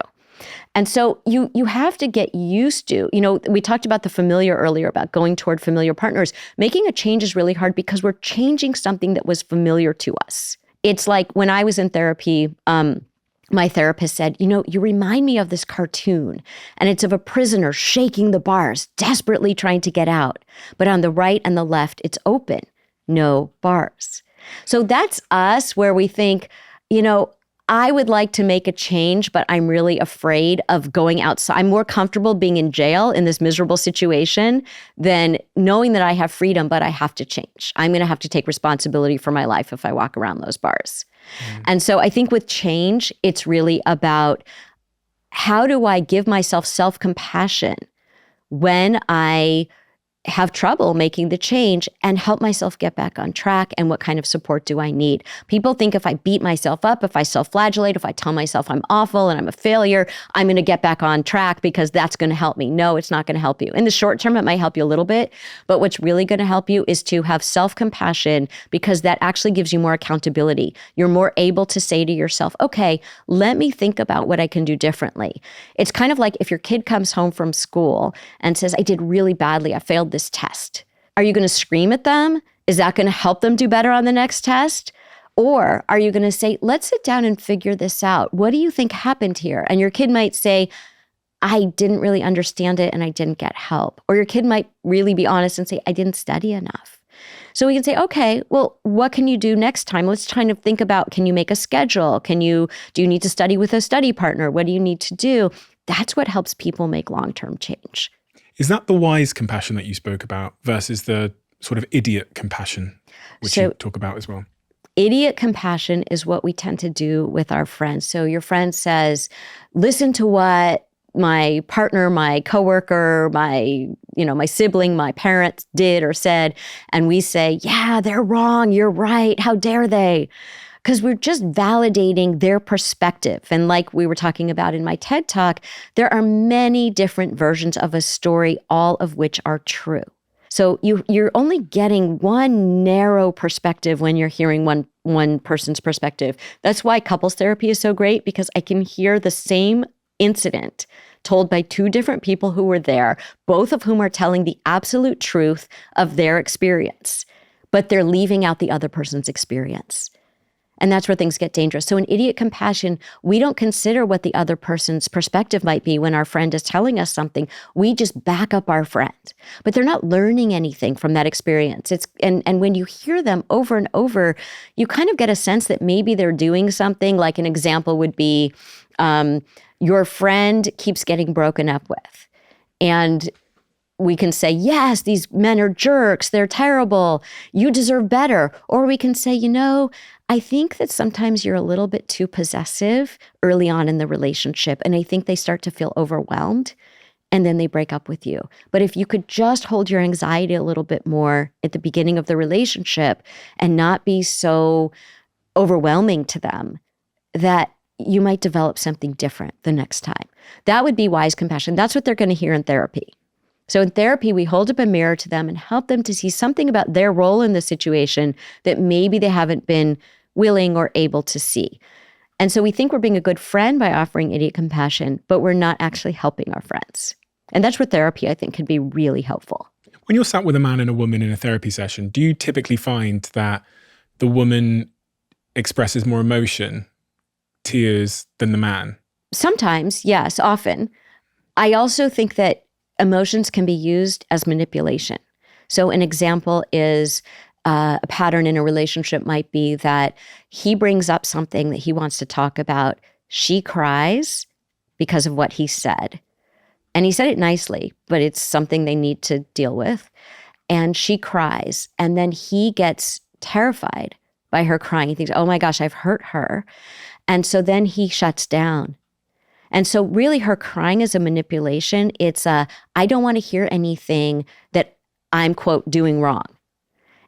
And so you have to get used to, we talked about the familiar earlier, about going toward familiar partners. Making a change is really hard because we're changing something that was familiar to us. It's like when I was in therapy, my therapist said, you remind me of this cartoon, and it's of a prisoner shaking the bars, desperately trying to get out. But on the right and the left, it's open, no bars. So that's us, where we think, I would like to make a change, but I'm really afraid of going outside. I'm more comfortable being in jail in this miserable situation than knowing that I have freedom, but I have to change. I'm going to have to take responsibility for my life if I walk around those bars. And so I think with change, it's really about, how do I give myself self-compassion when I have trouble making the change and help myself get back on track, and what kind of support do I need? People think if I beat myself up, if I self-flagellate, if I tell myself I'm awful and I'm a failure, I'm going to get back on track because that's going to help me. No, it's not going to help you. In the short term, it might help you a little bit, but what's really going to help you is to have self-compassion, because that actually gives you more accountability. You're more able to say to yourself, okay, let me think about what I can do differently. It's kind of like if your kid comes home from school and says, I did really badly, I failed this test. Are you going to scream at them? Is that going to help them do better on the next test? Or are you going to say, let's sit down and figure this out. What do you think happened here? And your kid might say, I didn't really understand it and I didn't get help. Or your kid might really be honest and say, I didn't study enough. So we can say, okay, well, what can you do next time? Let's try to think about, can you make a schedule? Do you need to study with a study partner? What do you need to do? That's what helps people make long-term change. Is that the wise compassion that you spoke about versus the sort of idiot compassion, which you talk about as well? Idiot compassion is what we tend to do with our friends. So your friend says, listen to what my partner, my coworker, my sibling, my parents did or said. And we say, yeah, they're wrong. You're right. How dare they? Because we're just validating their perspective. And like we were talking about in my TED Talk, there are many different versions of a story, all of which are true. So you're only getting one narrow perspective when you're hearing one person's perspective. That's why couples therapy is so great, because I can hear the same incident told by two different people who were there, both of whom are telling the absolute truth of their experience, but they're leaving out the other person's experience. And that's where things get dangerous. So in idiot compassion, we don't consider what the other person's perspective might be when our friend is telling us something. We just back up our friend. But they're not learning anything from that experience. And when you hear them over and over, you kind of get a sense that maybe they're doing something. Like an example would be your friend keeps getting broken up with. And we can say, yes, these men are jerks. They're terrible. You deserve better. Or we can say, I think that sometimes you're a little bit too possessive early on in the relationship. And I think they start to feel overwhelmed and then they break up with you. But if you could just hold your anxiety a little bit more at the beginning of the relationship and not be so overwhelming to them, that you might develop something different the next time. That would be wise compassion. That's what they're going to hear in therapy. So in therapy, we hold up a mirror to them and help them to see something about their role in the situation that maybe they haven't been willing or able to see. And so we think we're being a good friend by offering idiot compassion, but we're not actually helping our friends. And that's where therapy, I think, can be really helpful. When you're sat with a man and a woman in a therapy session, do you typically find that the woman expresses more emotion, tears, than the man? Sometimes, yes, often. I also think that emotions can be used as manipulation. So an example is a pattern in a relationship might be that he brings up something that he wants to talk about. She cries because of what he said. And he said it nicely, but it's something they need to deal with. And she cries. And then he gets terrified by her crying. He thinks, oh my gosh, I've hurt her. And so then he shuts down. And so really her crying is a manipulation. It's I don't want to hear anything that I'm, quote, doing wrong.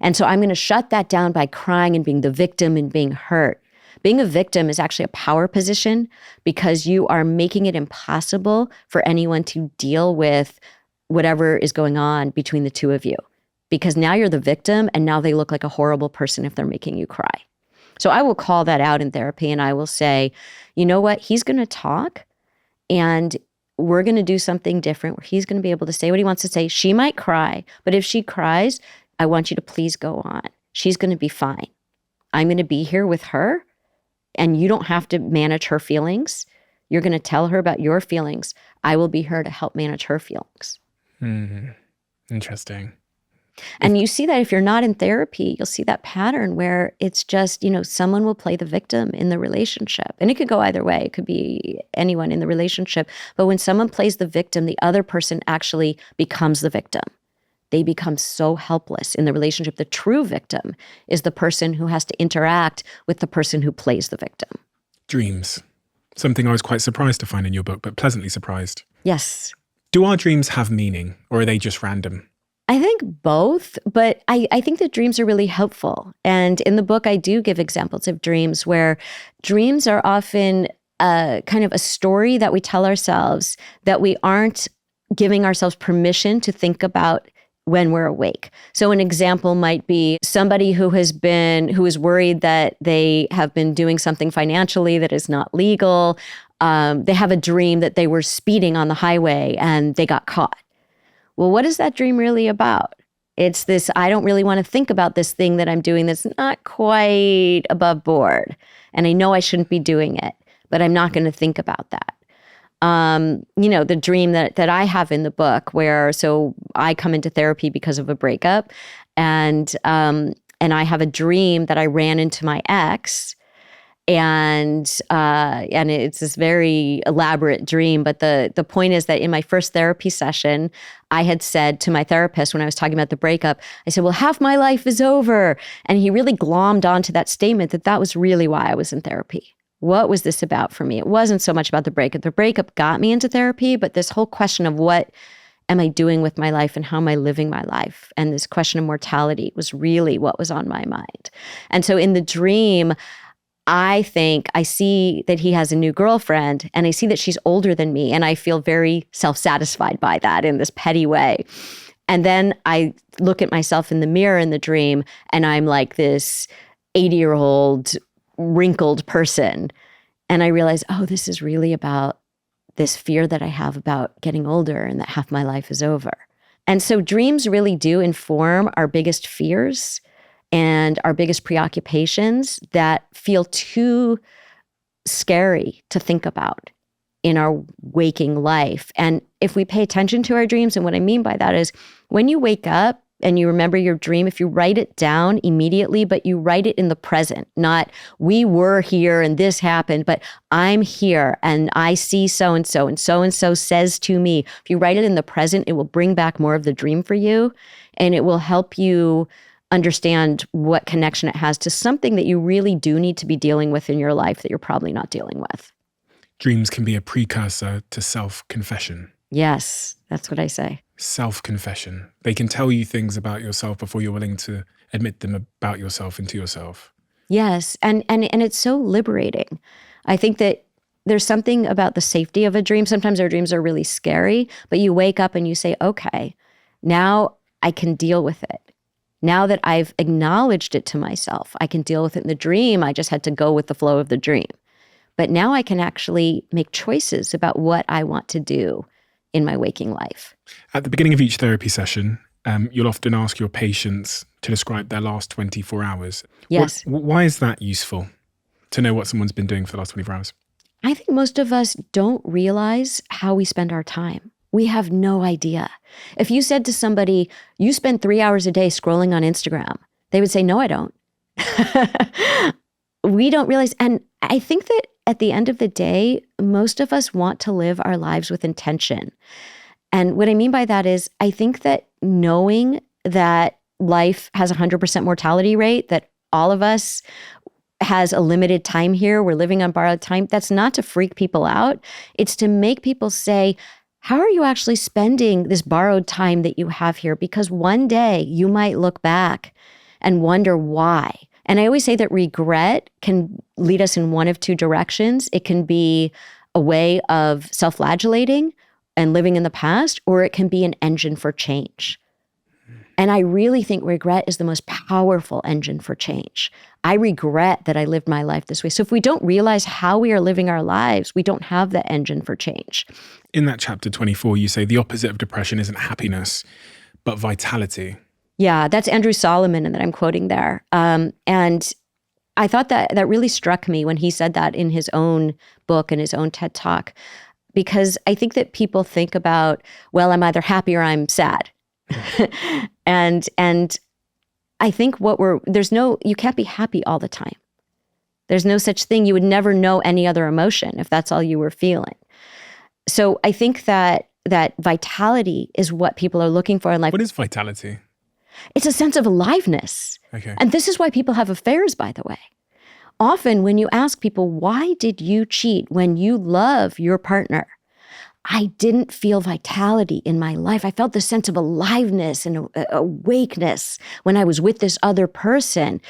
And so I'm going to shut that down by crying and being the victim and being hurt. Being a victim is actually a power position because you are making it impossible for anyone to deal with whatever is going on between the two of you. Because now you're the victim and now they look like a horrible person if they're making you cry. So I will call that out in therapy and I will say, you know what, he's going to talk and we're going to do something different where he's going to be able to say what he wants to say. She might cry, but if she cries, I want you to please go on. She's going to be fine. I'm going to be here with her and you don't have to manage her feelings. You're going to tell her about your feelings. I will be here to help manage her feelings. Interesting. And you see that if you're not in therapy, you'll see that pattern where it's just, someone will play the victim in the relationship. And it could go either way. It could be anyone in the relationship. But when someone plays the victim, the other person actually becomes the victim. They become so helpless in the relationship. The true victim is the person who has to interact with the person who plays the victim. Dreams. Something I was quite surprised to find in your book, but pleasantly surprised. Yes. Do our dreams have meaning or are they just random? I think both, but I think that dreams are really helpful. And in the book, I do give examples of dreams where dreams are often kind of a story that we tell ourselves that we aren't giving ourselves permission to think about when we're awake. So an example might be somebody who is worried that they have been doing something financially that is not legal. They have a dream that they were speeding on the highway and they got caught. Well, what is that dream really about? It's this, I don't really want to think about this thing that I'm doing that's not quite above board. And I know I shouldn't be doing it, but I'm not going to think about that. The dream that I have in the book so I come into therapy because of a breakup and I have a dream that I ran into my ex and it's this very elaborate dream. But the point is that in my first therapy session, I had said to my therapist when I was talking about the breakup, I said, well, half my life is over. And he really glommed onto that statement that was really why I was in therapy. What was this about for me? It wasn't so much about the breakup. The breakup got me into therapy, but this whole question of what am I doing with my life and how am I living my life? And this question of mortality was really what was on my mind. And so in the dream, I think I see that he has a new girlfriend and I see that she's older than me. And I feel very self-satisfied by that in this petty way. And then I look at myself in the mirror in the dream and I'm like this 80-year-old wrinkled person. And I realize, this is really about this fear that I have about getting older and that half my life is over. And so dreams really do inform our biggest fears and our biggest preoccupations that feel too scary to think about in our waking life. And if we pay attention to our dreams, and what I mean by that is when you wake up and you remember your dream, if you write it down immediately, but you write it in the present, not we were here and this happened, but I'm here and I see so-and-so and so-and-so says to me. If you write it in the present, it will bring back more of the dream for you and it will help you understand what connection it has to something that you really do need to be dealing with in your life that you're probably not dealing with. Dreams can be a precursor to self-confession. Yes, that's what I say. Self-confession. They can tell you things about yourself before you're willing to admit them about yourself into yourself. Yes, and it's so liberating. I think that there's something about the safety of a dream. Sometimes our dreams are really scary, but you wake up and you say, okay, now I can deal with it. Now that I've acknowledged it to myself, I can deal with it in the dream. I just had to go with the flow of the dream. But now I can actually make choices about what I want to do in my waking life. At the beginning of each therapy session, you'll often ask your patients to describe their last 24 hours. Yes. Why is that useful to know what someone's been doing for the last 24 hours? I think most of us don't realize how we spend our time. We have no idea. If you said to somebody, you spend 3 hours a day scrolling on Instagram, they would say, no, I don't. We don't realize. And I think that at the end of the day, most of us want to live our lives with intention. And what I mean by that is I think that knowing that life has a 100% mortality rate, that all of us has a limited time here, we're living on borrowed time, that's not to freak people out. It's to make people say, how are you actually spending this borrowed time that you have here? Because one day you might look back and wonder why. And I always say that regret can lead us in one of two directions. It can be a way of self-flagellating and living in the past, or it can be an engine for change. And I really think regret is the most powerful engine for change. I regret that I lived my life this way. So if we don't realize how we are living our lives, we don't have that engine for change. In that chapter 24, you say the opposite of depression isn't happiness, but vitality. Yeah, that's Andrew Solomon that I'm quoting there. And I thought that really struck me when he said that in his own book and his own TED Talk, because I think that people think about, well, I'm either happy or I'm sad. and I think you can't be happy all the time. There's no such thing. You would never know any other emotion if that's all you were feeling. So I think that vitality is what people are looking for in life. What is vitality? It's a sense of aliveness. Okay. And this is why people have affairs, by the way. Often when you ask people, why did you cheat when you love your partner? I didn't feel vitality in my life. I felt the sense of aliveness and awakeness when I was with this other person.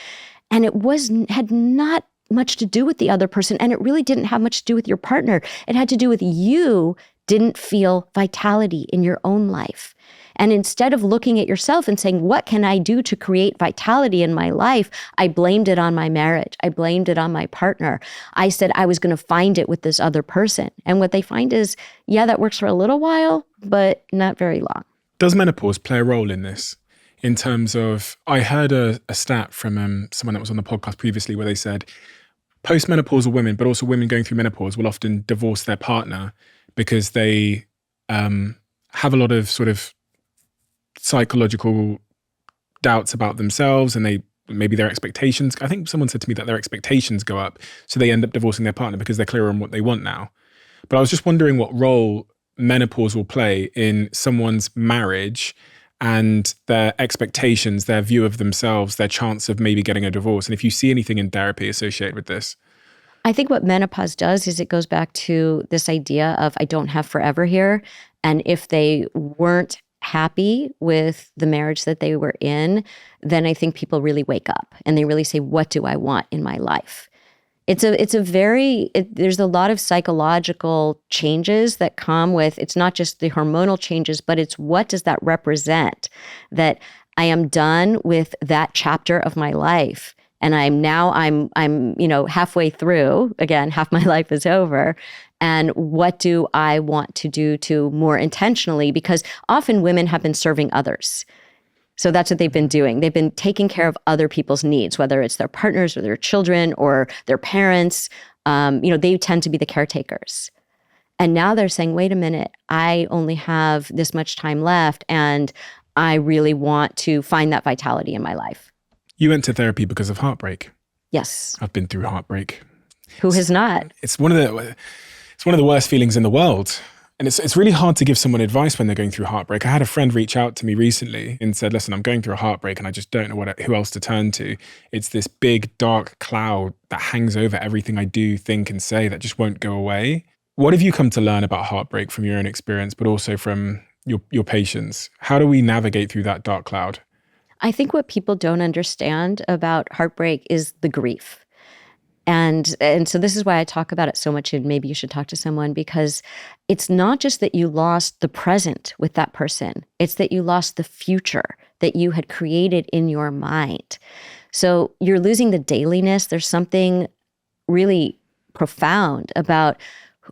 And it had not much to do with the other person. And it really didn't have much to do with your partner. It had to do with you didn't feel vitality in your own life. And instead of looking at yourself and saying, what can I do to create vitality in my life? I blamed it on my marriage. I blamed it on my partner. I said I was going to find it with this other person. And what they find is, yeah, that works for a little while, but not very long. Does menopause play a role in this? In terms of, I heard a stat from someone that was on the podcast previously where they said postmenopausal women, but also women going through menopause, will often divorce their partner because they have a lot of sort of psychological doubts about themselves, and maybe their expectations. I think someone said to me that their expectations go up, so they end up divorcing their partner because they're clearer on what they want now. But I was just wondering what role menopause will play in someone's marriage and their expectations, their view of themselves, their chance of maybe getting a divorce. And if you see anything in therapy associated with this. I think what menopause does is it goes back to this idea of I don't have forever here. And if they weren't happy with the marriage that they were in, then I think people really wake up and they really say, what do I want in my life? There's a lot of psychological changes that come with, it's not just the hormonal changes, but it's what does that represent? That I am done with that chapter of my life. And I'm halfway through, again, half my life is over. And what do I want to do to more intentionally? Because often women have been serving others. So that's what they've been doing. They've been taking care of other people's needs, whether it's their partners or their children or their parents. They tend to be the caretakers. And now they're saying, wait a minute, I only have this much time left and I really want to find that vitality in my life. You went to therapy because of heartbreak. Yes. I've been through heartbreak. Who has not? It's one of the worst feelings in the world. And it's really hard to give someone advice when they're going through heartbreak. I had a friend reach out to me recently and said, listen, I'm going through a heartbreak and I just don't know who else to turn to. It's this big dark cloud that hangs over everything I do, think and say that just won't go away. What have you come to learn about heartbreak from your own experience, but also from your patients? How do we navigate through that dark cloud? I think what people don't understand about heartbreak is the grief. And so this is why I talk about it so much, and maybe you should talk to someone, because it's not just that you lost the present with that person. It's that you lost the future that you had created in your mind. So you're losing the dailiness. There's something really profound about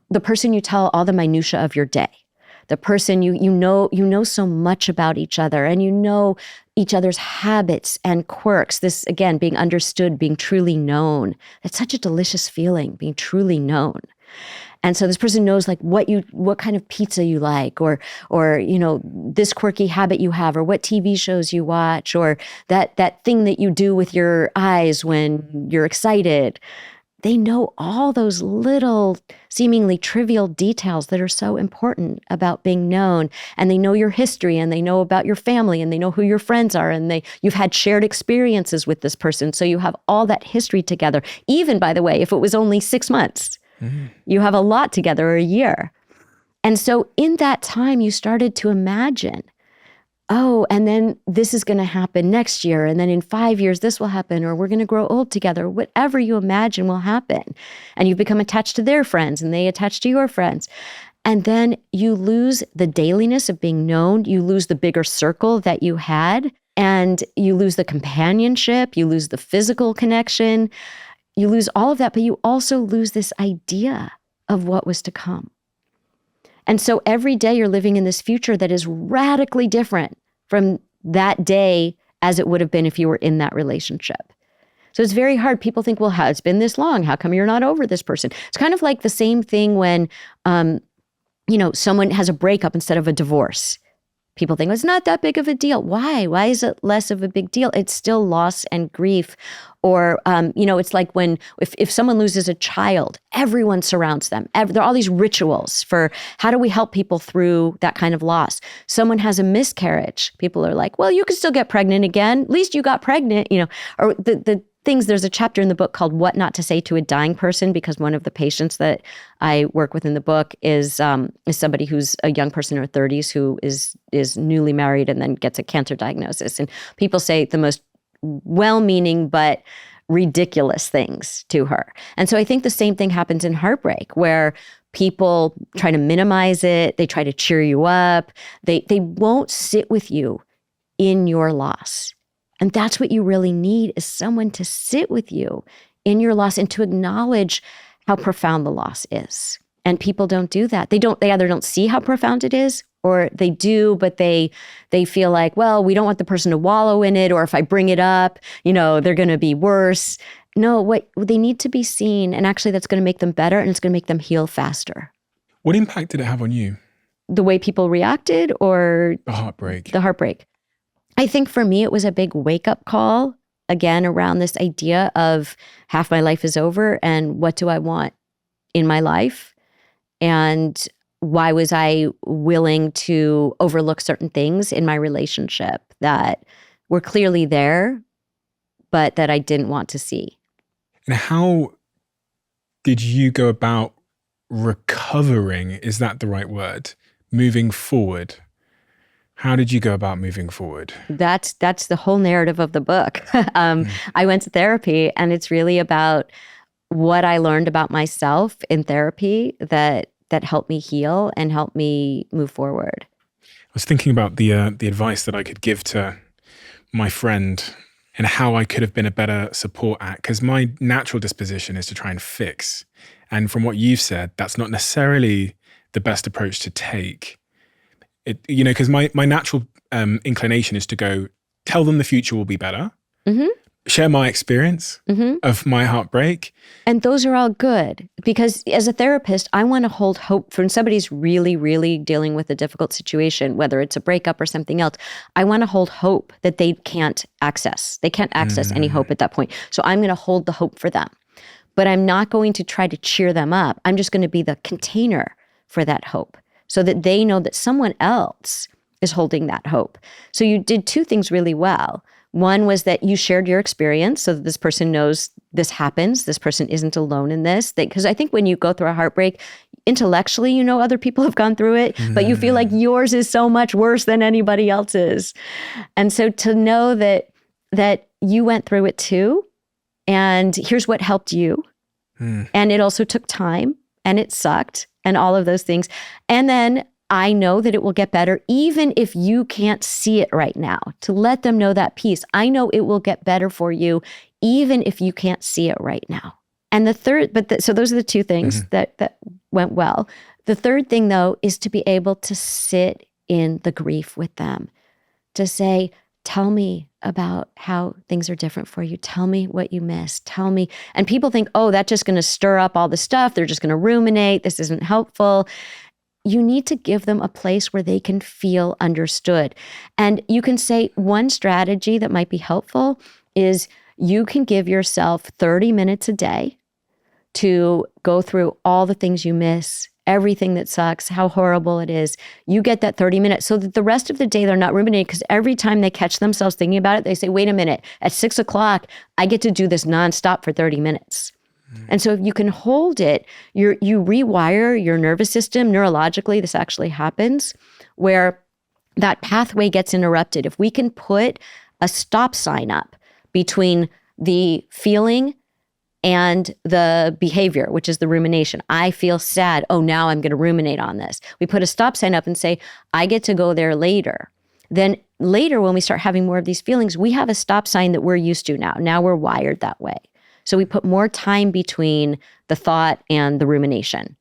the person you tell all the minutia of your day. The person you know so much about each other, and you know each other's habits and quirks. This, again, being understood, being truly known. That's such a delicious feeling, being truly known. And so this person knows like what kind of pizza you like, or this quirky habit you have, or what TV shows you watch, or that thing that you do with your eyes when you're excited. They know all those little, seemingly trivial details that are so important about being known. And they know your history, and they know about your family, and they know who your friends are, and you've had shared experiences with this person. So you have all that history together. Even, by the way, if it was only 6 months, you have a lot together, or a year. And so in that time, you started to imagine, oh, and then this is going to happen next year. And then in 5 years, this will happen, or we're going to grow old together. Whatever you imagine will happen. And you become attached to their friends, and they attach to your friends. And then you lose the dailiness of being known. You lose the bigger circle that you had, and you lose the companionship. You lose the physical connection. You lose all of that, but you also lose this idea of what was to come. And so every day you're living in this future that is radically different from that day as it would have been if you were in that relationship. So it's very hard. People think, well, it's been this long. How come you're not over this person? It's kind of like the same thing when, someone has a breakup instead of a divorce. People think, well, it's not that big of a deal. Why? Why is it less of a big deal? It's still loss and grief. Or, it's like if someone loses a child, everyone surrounds them. There are all these rituals for how do we help people through that kind of loss. Someone has a miscarriage. People are like, well, you can still get pregnant again. At least you got pregnant, or the things. There's a chapter in the book called What Not to Say to a Dying Person, because one of the patients that I work with in the book is somebody who's a young person in her 30s who is newly married and then gets a cancer diagnosis. And people say the most well-meaning but ridiculous things to her. And so I think the same thing happens in heartbreak, where people try to minimize it. They try to cheer you up. They won't sit with you in your loss. And that's what you really need, is someone to sit with you in your loss and to acknowledge how profound the loss is. And people don't do that. They either don't see how profound it is, or they do, but they feel like, well, we don't want the person to wallow in it, or if I bring it up, they're going to be worse. No, what they need to be seen, and actually that's going to make them better, and it's going to make them heal faster. What impact did it have on you? The way people reacted, or The heartbreak? The heartbreak. I think for me, it was a big wake-up call, again, around this idea of half my life is over, and what do I want in my life? And why was I willing to overlook certain things in my relationship that were clearly there, but that I didn't want to see? And how did you go about recovering? Is that the right word? Moving forward. How did you go about moving forward? That's the whole narrative of the book. I went to therapy, and it's really about what I learned about myself in therapy that helped me heal and helped me move forward. I was thinking about the advice that I could give to my friend and how I could have been a better support act, because my natural disposition is to try and fix. And from what you've said, that's not necessarily the best approach to take. Because my natural inclination is to go, tell them the future will be better, share my experience of my heartbreak. And those are all good, because as a therapist, I want to hold hope for when somebody's really, really dealing with a difficult situation, whether it's a breakup or something else. I want to hold hope that they can't access. They can't access any hope at that point. So I'm going to hold the hope for them. But I'm not going to try to cheer them up. I'm just going to be the container for that hope, so that they know that someone else is holding that hope. So you did two things really well. One was that you shared your experience so that this person knows this happens. This person isn't alone in this. Because I think when you go through a heartbreak, intellectually, other people have gone through it, but you feel like yours is so much worse than anybody else's. And so to know that you went through it too, and here's what helped you. And it also took time, and it sucked, and all of those things. And then I know that it will get better, even if you can't see it right now, to let them know that piece. I know it will get better for you, even if you can't see it right now. And the third, so those are the two things that went well. The third thing, though, is to be able to sit in the grief with them, to say, tell me about how things are different for you. Tell me what you miss. Tell me. And people think, oh, that's just going to stir up all the stuff. They're just going to ruminate. This isn't helpful. You need to give them a place where they can feel understood. And you can say one strategy that might be helpful is you can give yourself 30 minutes a day to go through all the things you miss, everything that sucks, how horrible it is. You get that 30 minutes so that the rest of the day they're not ruminating, because every time they catch themselves thinking about it, they say, wait a minute, at 6 o'clock, I get to do this nonstop for 30 minutes. And so if you can hold it, you rewire your nervous system. Neurologically, this actually happens, where that pathway gets interrupted. If we can put a stop sign up between the feeling and the behavior, which is the rumination. I feel sad. Oh, now I'm going to ruminate on this. We put a stop sign up and say, I get to go there later. Then later, when we start having more of these feelings, we have a stop sign that we're used to now. Now we're wired that way. So we put more time between the thought and the rumination.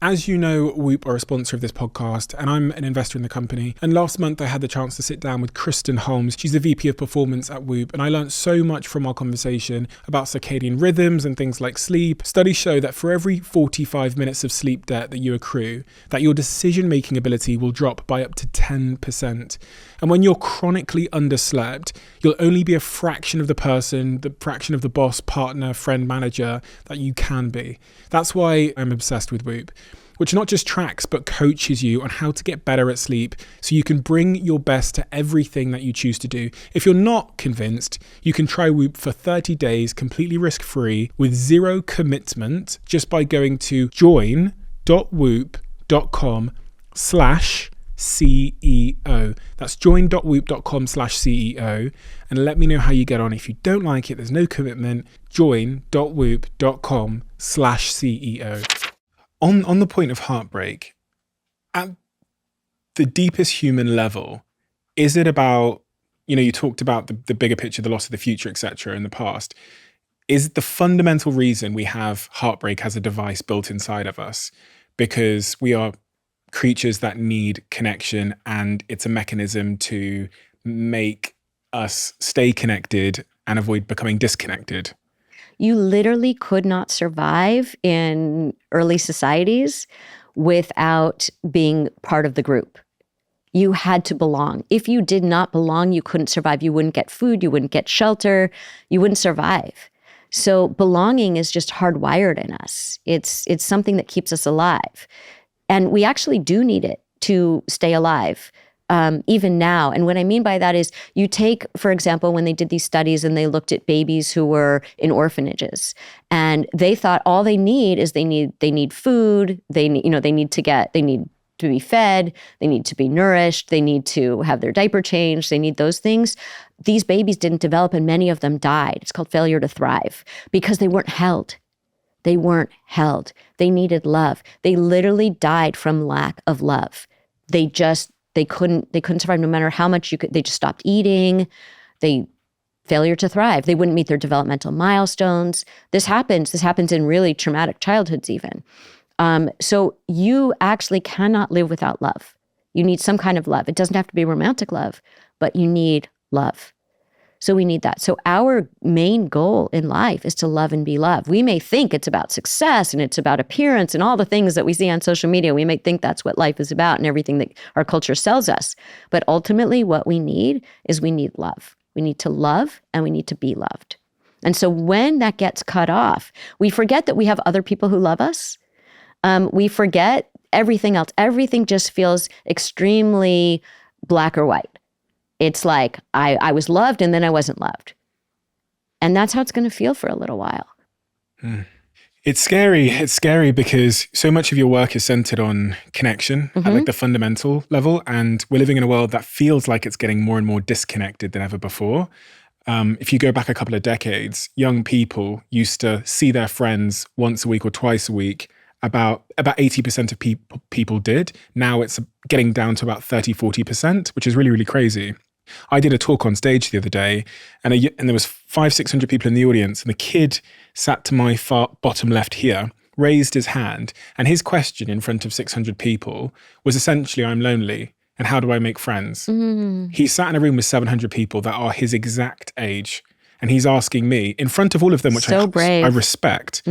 As you know, Whoop are a sponsor of this podcast, and I'm an investor in the company. And last month, I had the chance to sit down with Kristen Holmes. She's the VP of Performance at Whoop, and I learned so much from our conversation about circadian rhythms and things like sleep. Studies show that for every 45 minutes of sleep debt that you accrue, that your decision-making ability will drop by up to 10%. And when you're chronically underslept, you'll only be a fraction of the person, the fraction of the boss, partner, friend, manager that you can be. That's why I'm obsessed with Whoop. which not just tracks, but coaches you on how to get better at sleep so you can bring your best to everything that you choose to do. If you're not convinced, you can try Whoop for 30 days completely risk-free with zero commitment just by going to join.whoop.com/CEO. That's join.whoop.com/CEO, and let me know how you get on. If you don't like it, there's no commitment. Join.whoop.com/CEO. On the point of heartbreak, at the deepest human level, is it about, you talked about the bigger picture, the loss of the future, etc. in the past. Is the fundamental reason we have heartbreak as a device built inside of us because we are creatures that need connection, and it's a mechanism to make us stay connected and avoid becoming disconnected? You literally could not survive in early societies without being part of the group. You had to belong. If you did not belong, you couldn't survive. You wouldn't get food, you wouldn't get shelter, you wouldn't survive. So belonging is just hardwired in us. It's something that keeps us alive. And we actually do need it to stay alive, even now. And what I mean by that is you take, for example, when they did these studies and they looked at babies who were in orphanages, and they thought all they need is they need food, they need to be fed, they need to be nourished, they need to have their diaper changed, they need those things. These babies didn't develop, and many of them died. It's called failure to thrive because they weren't held. They weren't held. They needed love. They literally died from lack of love. They couldn't survive no matter how much they just stopped eating. Failure to thrive. They wouldn't meet their developmental milestones. This happens in really traumatic childhoods even. So you actually cannot live without love. You need some kind of love. It doesn't have to be romantic love, but you need love. So we need that. So our main goal in life is to love and be loved. We may think it's about success and it's about appearance and all the things that we see on social media. We may think that's what life is about and everything that our culture sells us. But ultimately what we need is we need love. We need to love and we need to be loved. And so when that gets cut off, we forget that we have other people who love us. We forget everything else. Everything just feels extremely black or white. It's like I was loved and then I wasn't loved. And that's how it's going to feel for a little while. It's scary. It's scary because so much of your work is centered on connection at like the fundamental level. And we're living in a world that feels like it's getting more and more disconnected than ever before. If you go back a couple of decades, young people used to see their friends once a week or twice a week. About 80% of people did. Now it's getting down to about 30-40%, which is really, really crazy. I did a talk on stage the other day, and there was 500-600 people in the audience, and the kid sat to my far bottom left here, raised his hand, and his question in front of 600 people was essentially, "I'm lonely, and how do I make friends?" He sat in a room with 700 people that are his exact age, and he's asking me in front of all of them, which I respect.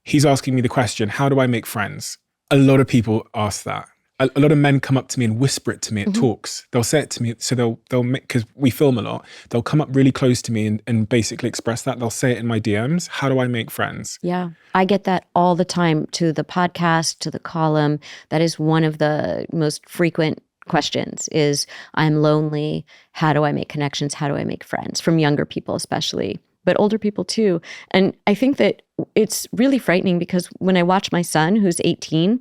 He's asking me the question, how do I make friends? A lot of people ask that. A lot of men come up to me and whisper it to me at talks. They'll say it to me. So they'll make, because we film a lot, they'll come up really close to me and basically express that. They'll say it in my DMs. How do I make friends? Yeah. I get that all the time to the podcast, to the column. That is one of the most frequent questions is, I'm lonely. How do I make connections? How do I make friends? From younger people especially, but older people too. And I think that it's really frightening because when I watch my son, who's 18,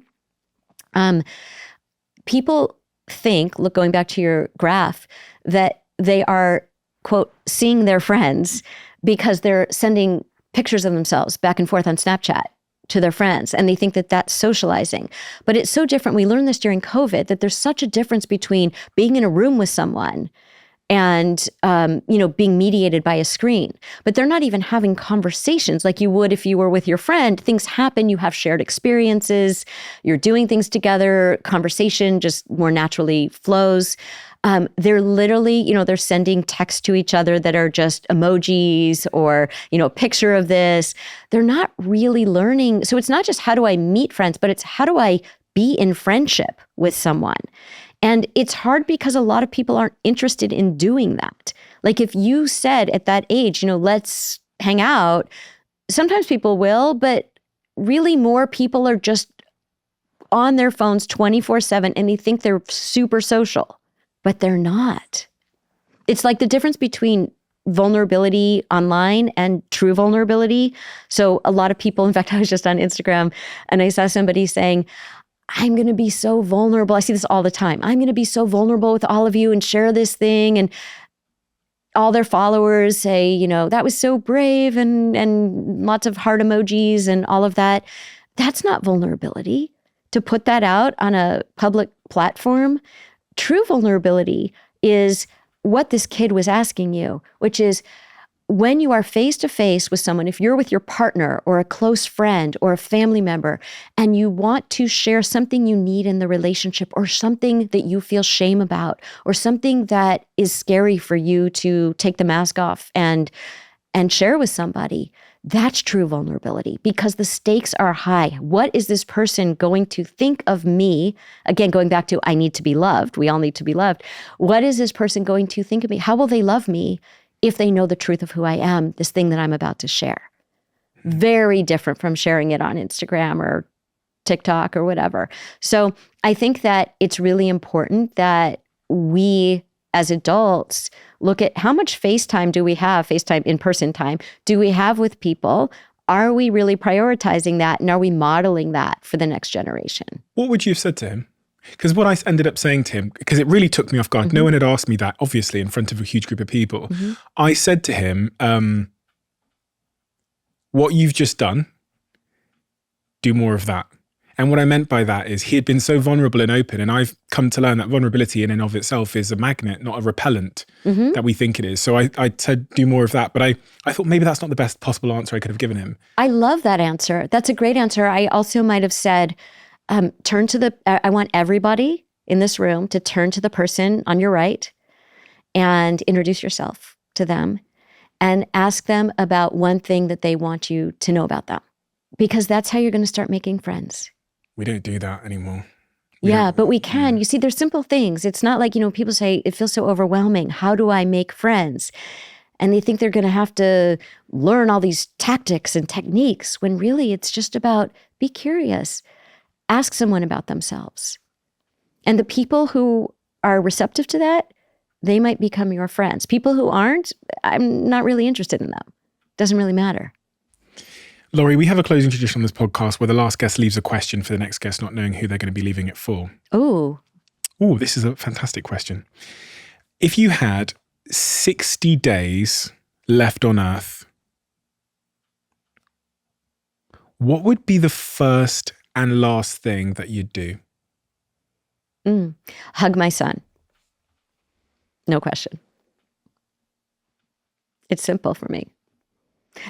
people think, look, going back to your graph, that they are, quote, seeing their friends because they're sending pictures of themselves back and forth on Snapchat to their friends. And they think that that's socializing. But it's so different. We learned this during COVID, that there's such a difference between being in a room with someone and, being mediated by a screen. But they're not even having conversations like you would if you were with your friend. Things happen, you have shared experiences, you're doing things together, conversation just more naturally flows. They're literally, they're sending texts to each other that are just emojis or, a picture of this. They're not really learning. So it's not just how do I meet friends, but it's how do I be in friendship with someone? And it's hard because a lot of people aren't interested in doing that. Like if you said at that age, let's hang out, sometimes people will, but really more people are just on their phones 24/7 and they think they're super social, but they're not. It's like the difference between vulnerability online and true vulnerability. So a lot of people, in fact, I was just on Instagram and I saw somebody saying, I'm going to be so vulnerable. I see this all the time. I'm going to be so vulnerable with all of you and share this thing. And all their followers say, you know, that was so brave and lots of heart emojis and all of that. That's not vulnerability. To put that out on a public platform, true vulnerability is what this kid was asking you, which is when you are face to face with someone, if you're with your partner or a close friend or a family member, and you want to share something you need in the relationship or something that you feel shame about or something that is scary for you to take the mask off and share with somebody, that's true vulnerability because the stakes are high. What is this person going to think of me? Again, going back to I need to be loved. We all need to be loved. What is this person going to think of me? How will they love me if they know the truth of who I am, this thing that I'm about to share? Very different from sharing it on Instagram or TikTok or whatever. So I think that it's really important that we as adults look at how much FaceTime do we have, FaceTime in-person time, do we have with people? Are we really prioritizing that? And are we modeling that for the next generation? What would you have said to him? Because what I ended up saying to him, because it really took me off guard, no one had asked me that, obviously, in front of a huge group of people. I said to him, what you've just done, do more of that. And what I meant by that is he had been so vulnerable and open, and I've come to learn that vulnerability in and of itself is a magnet, not a repellent that we think it is. So I said, do more of that. But I thought maybe that's not the best possible answer I could have given him. I love that answer. That's a great answer. I also might have said, I want everybody in this room to turn to the person on your right and introduce yourself to them and ask them about one thing that they want you to know about them, because that's how you're going to start making friends. We don't do that anymore. But we can. You see, there's simple things. It's not like, people say, it feels so overwhelming. How do I make friends? And they think they're going to have to learn all these tactics and techniques when really it's just about be curious. Ask someone about themselves. And the people who are receptive to that, they might become your friends. People who aren't, I'm not really interested in them. Doesn't really matter. Laurie, we have a closing tradition on this podcast where the last guest leaves a question for the next guest, not knowing who they're going to be leaving it for. Oh, this is a fantastic question. If you had 60 days left on Earth, what would be the first and last thing that you'd do? Hug my son. No question. It's simple for me.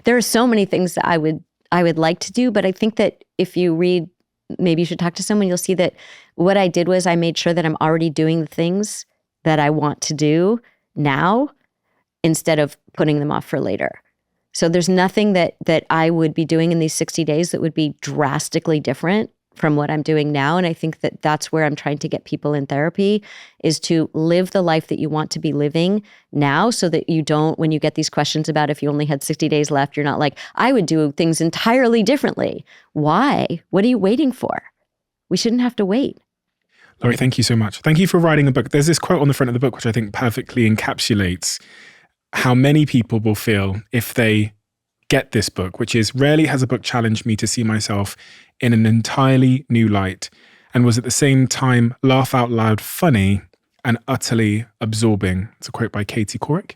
There are so many things that I would like to do, but I think that if you read, maybe you should talk to someone, you'll see that what I did was I made sure that I'm already doing the things that I want to do now instead of putting them off for later. So there's nothing that I would be doing in these 60 days that would be drastically different from what I'm doing now. And I think that that's where I'm trying to get people in therapy, is to live the life that you want to be living now, so that you don't, when you get these questions about if you only had 60 days left, you're not like, I would do things entirely differently. Why? What are you waiting for? We shouldn't have to wait. Laurie, thank you so much. Thank you for writing a book. There's this quote on the front of the book, which I think perfectly encapsulates how many people will feel if they get this book, which is, rarely has a book challenged me to see myself in an entirely new light, and was at the same time laugh out loud funny and utterly absorbing. It's a quote by Katie Couric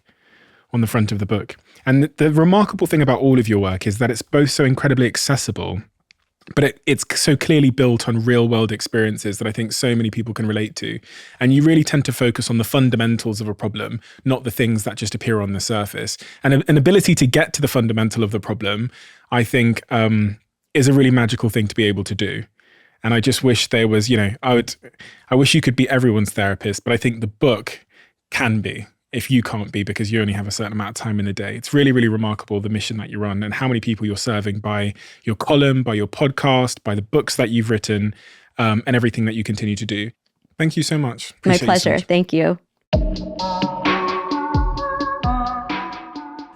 on the front of the book. And the remarkable thing about all of your work is that it's both so incredibly accessible, but it's so clearly built on real world experiences that I think so many people can relate to. And you really tend to focus on the fundamentals of a problem, not the things that just appear on the surface. And an ability to get to the fundamental of the problem, I think, is a really magical thing to be able to do. And I just wish there was, I wish you could be everyone's therapist, but I think the book can be, if you can't be, because you only have a certain amount of time in the day. It's really, really remarkable, the mission that you're on and how many people you're serving by your column, by your podcast, by the books that you've written, and everything that you continue to do. Thank you so much. My pleasure. Thank you.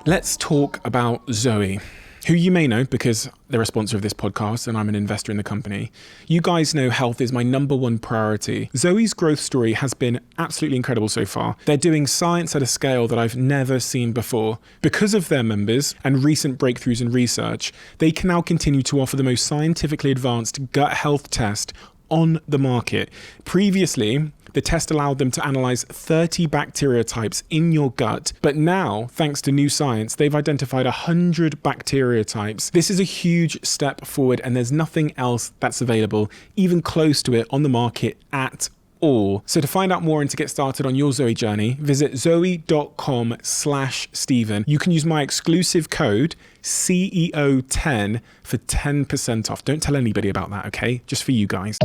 Let's talk about Zoe. who you may know because they're a sponsor of this podcast and I'm an investor in the company. You guys know health is my number one priority. Zoe's growth story has been absolutely incredible so far. They're doing science at a scale that I've never seen before. Because of their members and recent breakthroughs in research, they can now continue to offer the most scientifically advanced gut health test on the market. Previously, the test allowed them to analyze 30 bacteria types in your gut, but now, thanks to new science, they've identified 100 bacteria types. This is a huge step forward, and there's nothing else that's available, even close to it, on the market at all. So to find out more and to get started on your Zoe journey, visit zoe.com/Stephen. You can use my exclusive code CEO10 for 10% off. Don't tell anybody about that, okay? Just for you guys.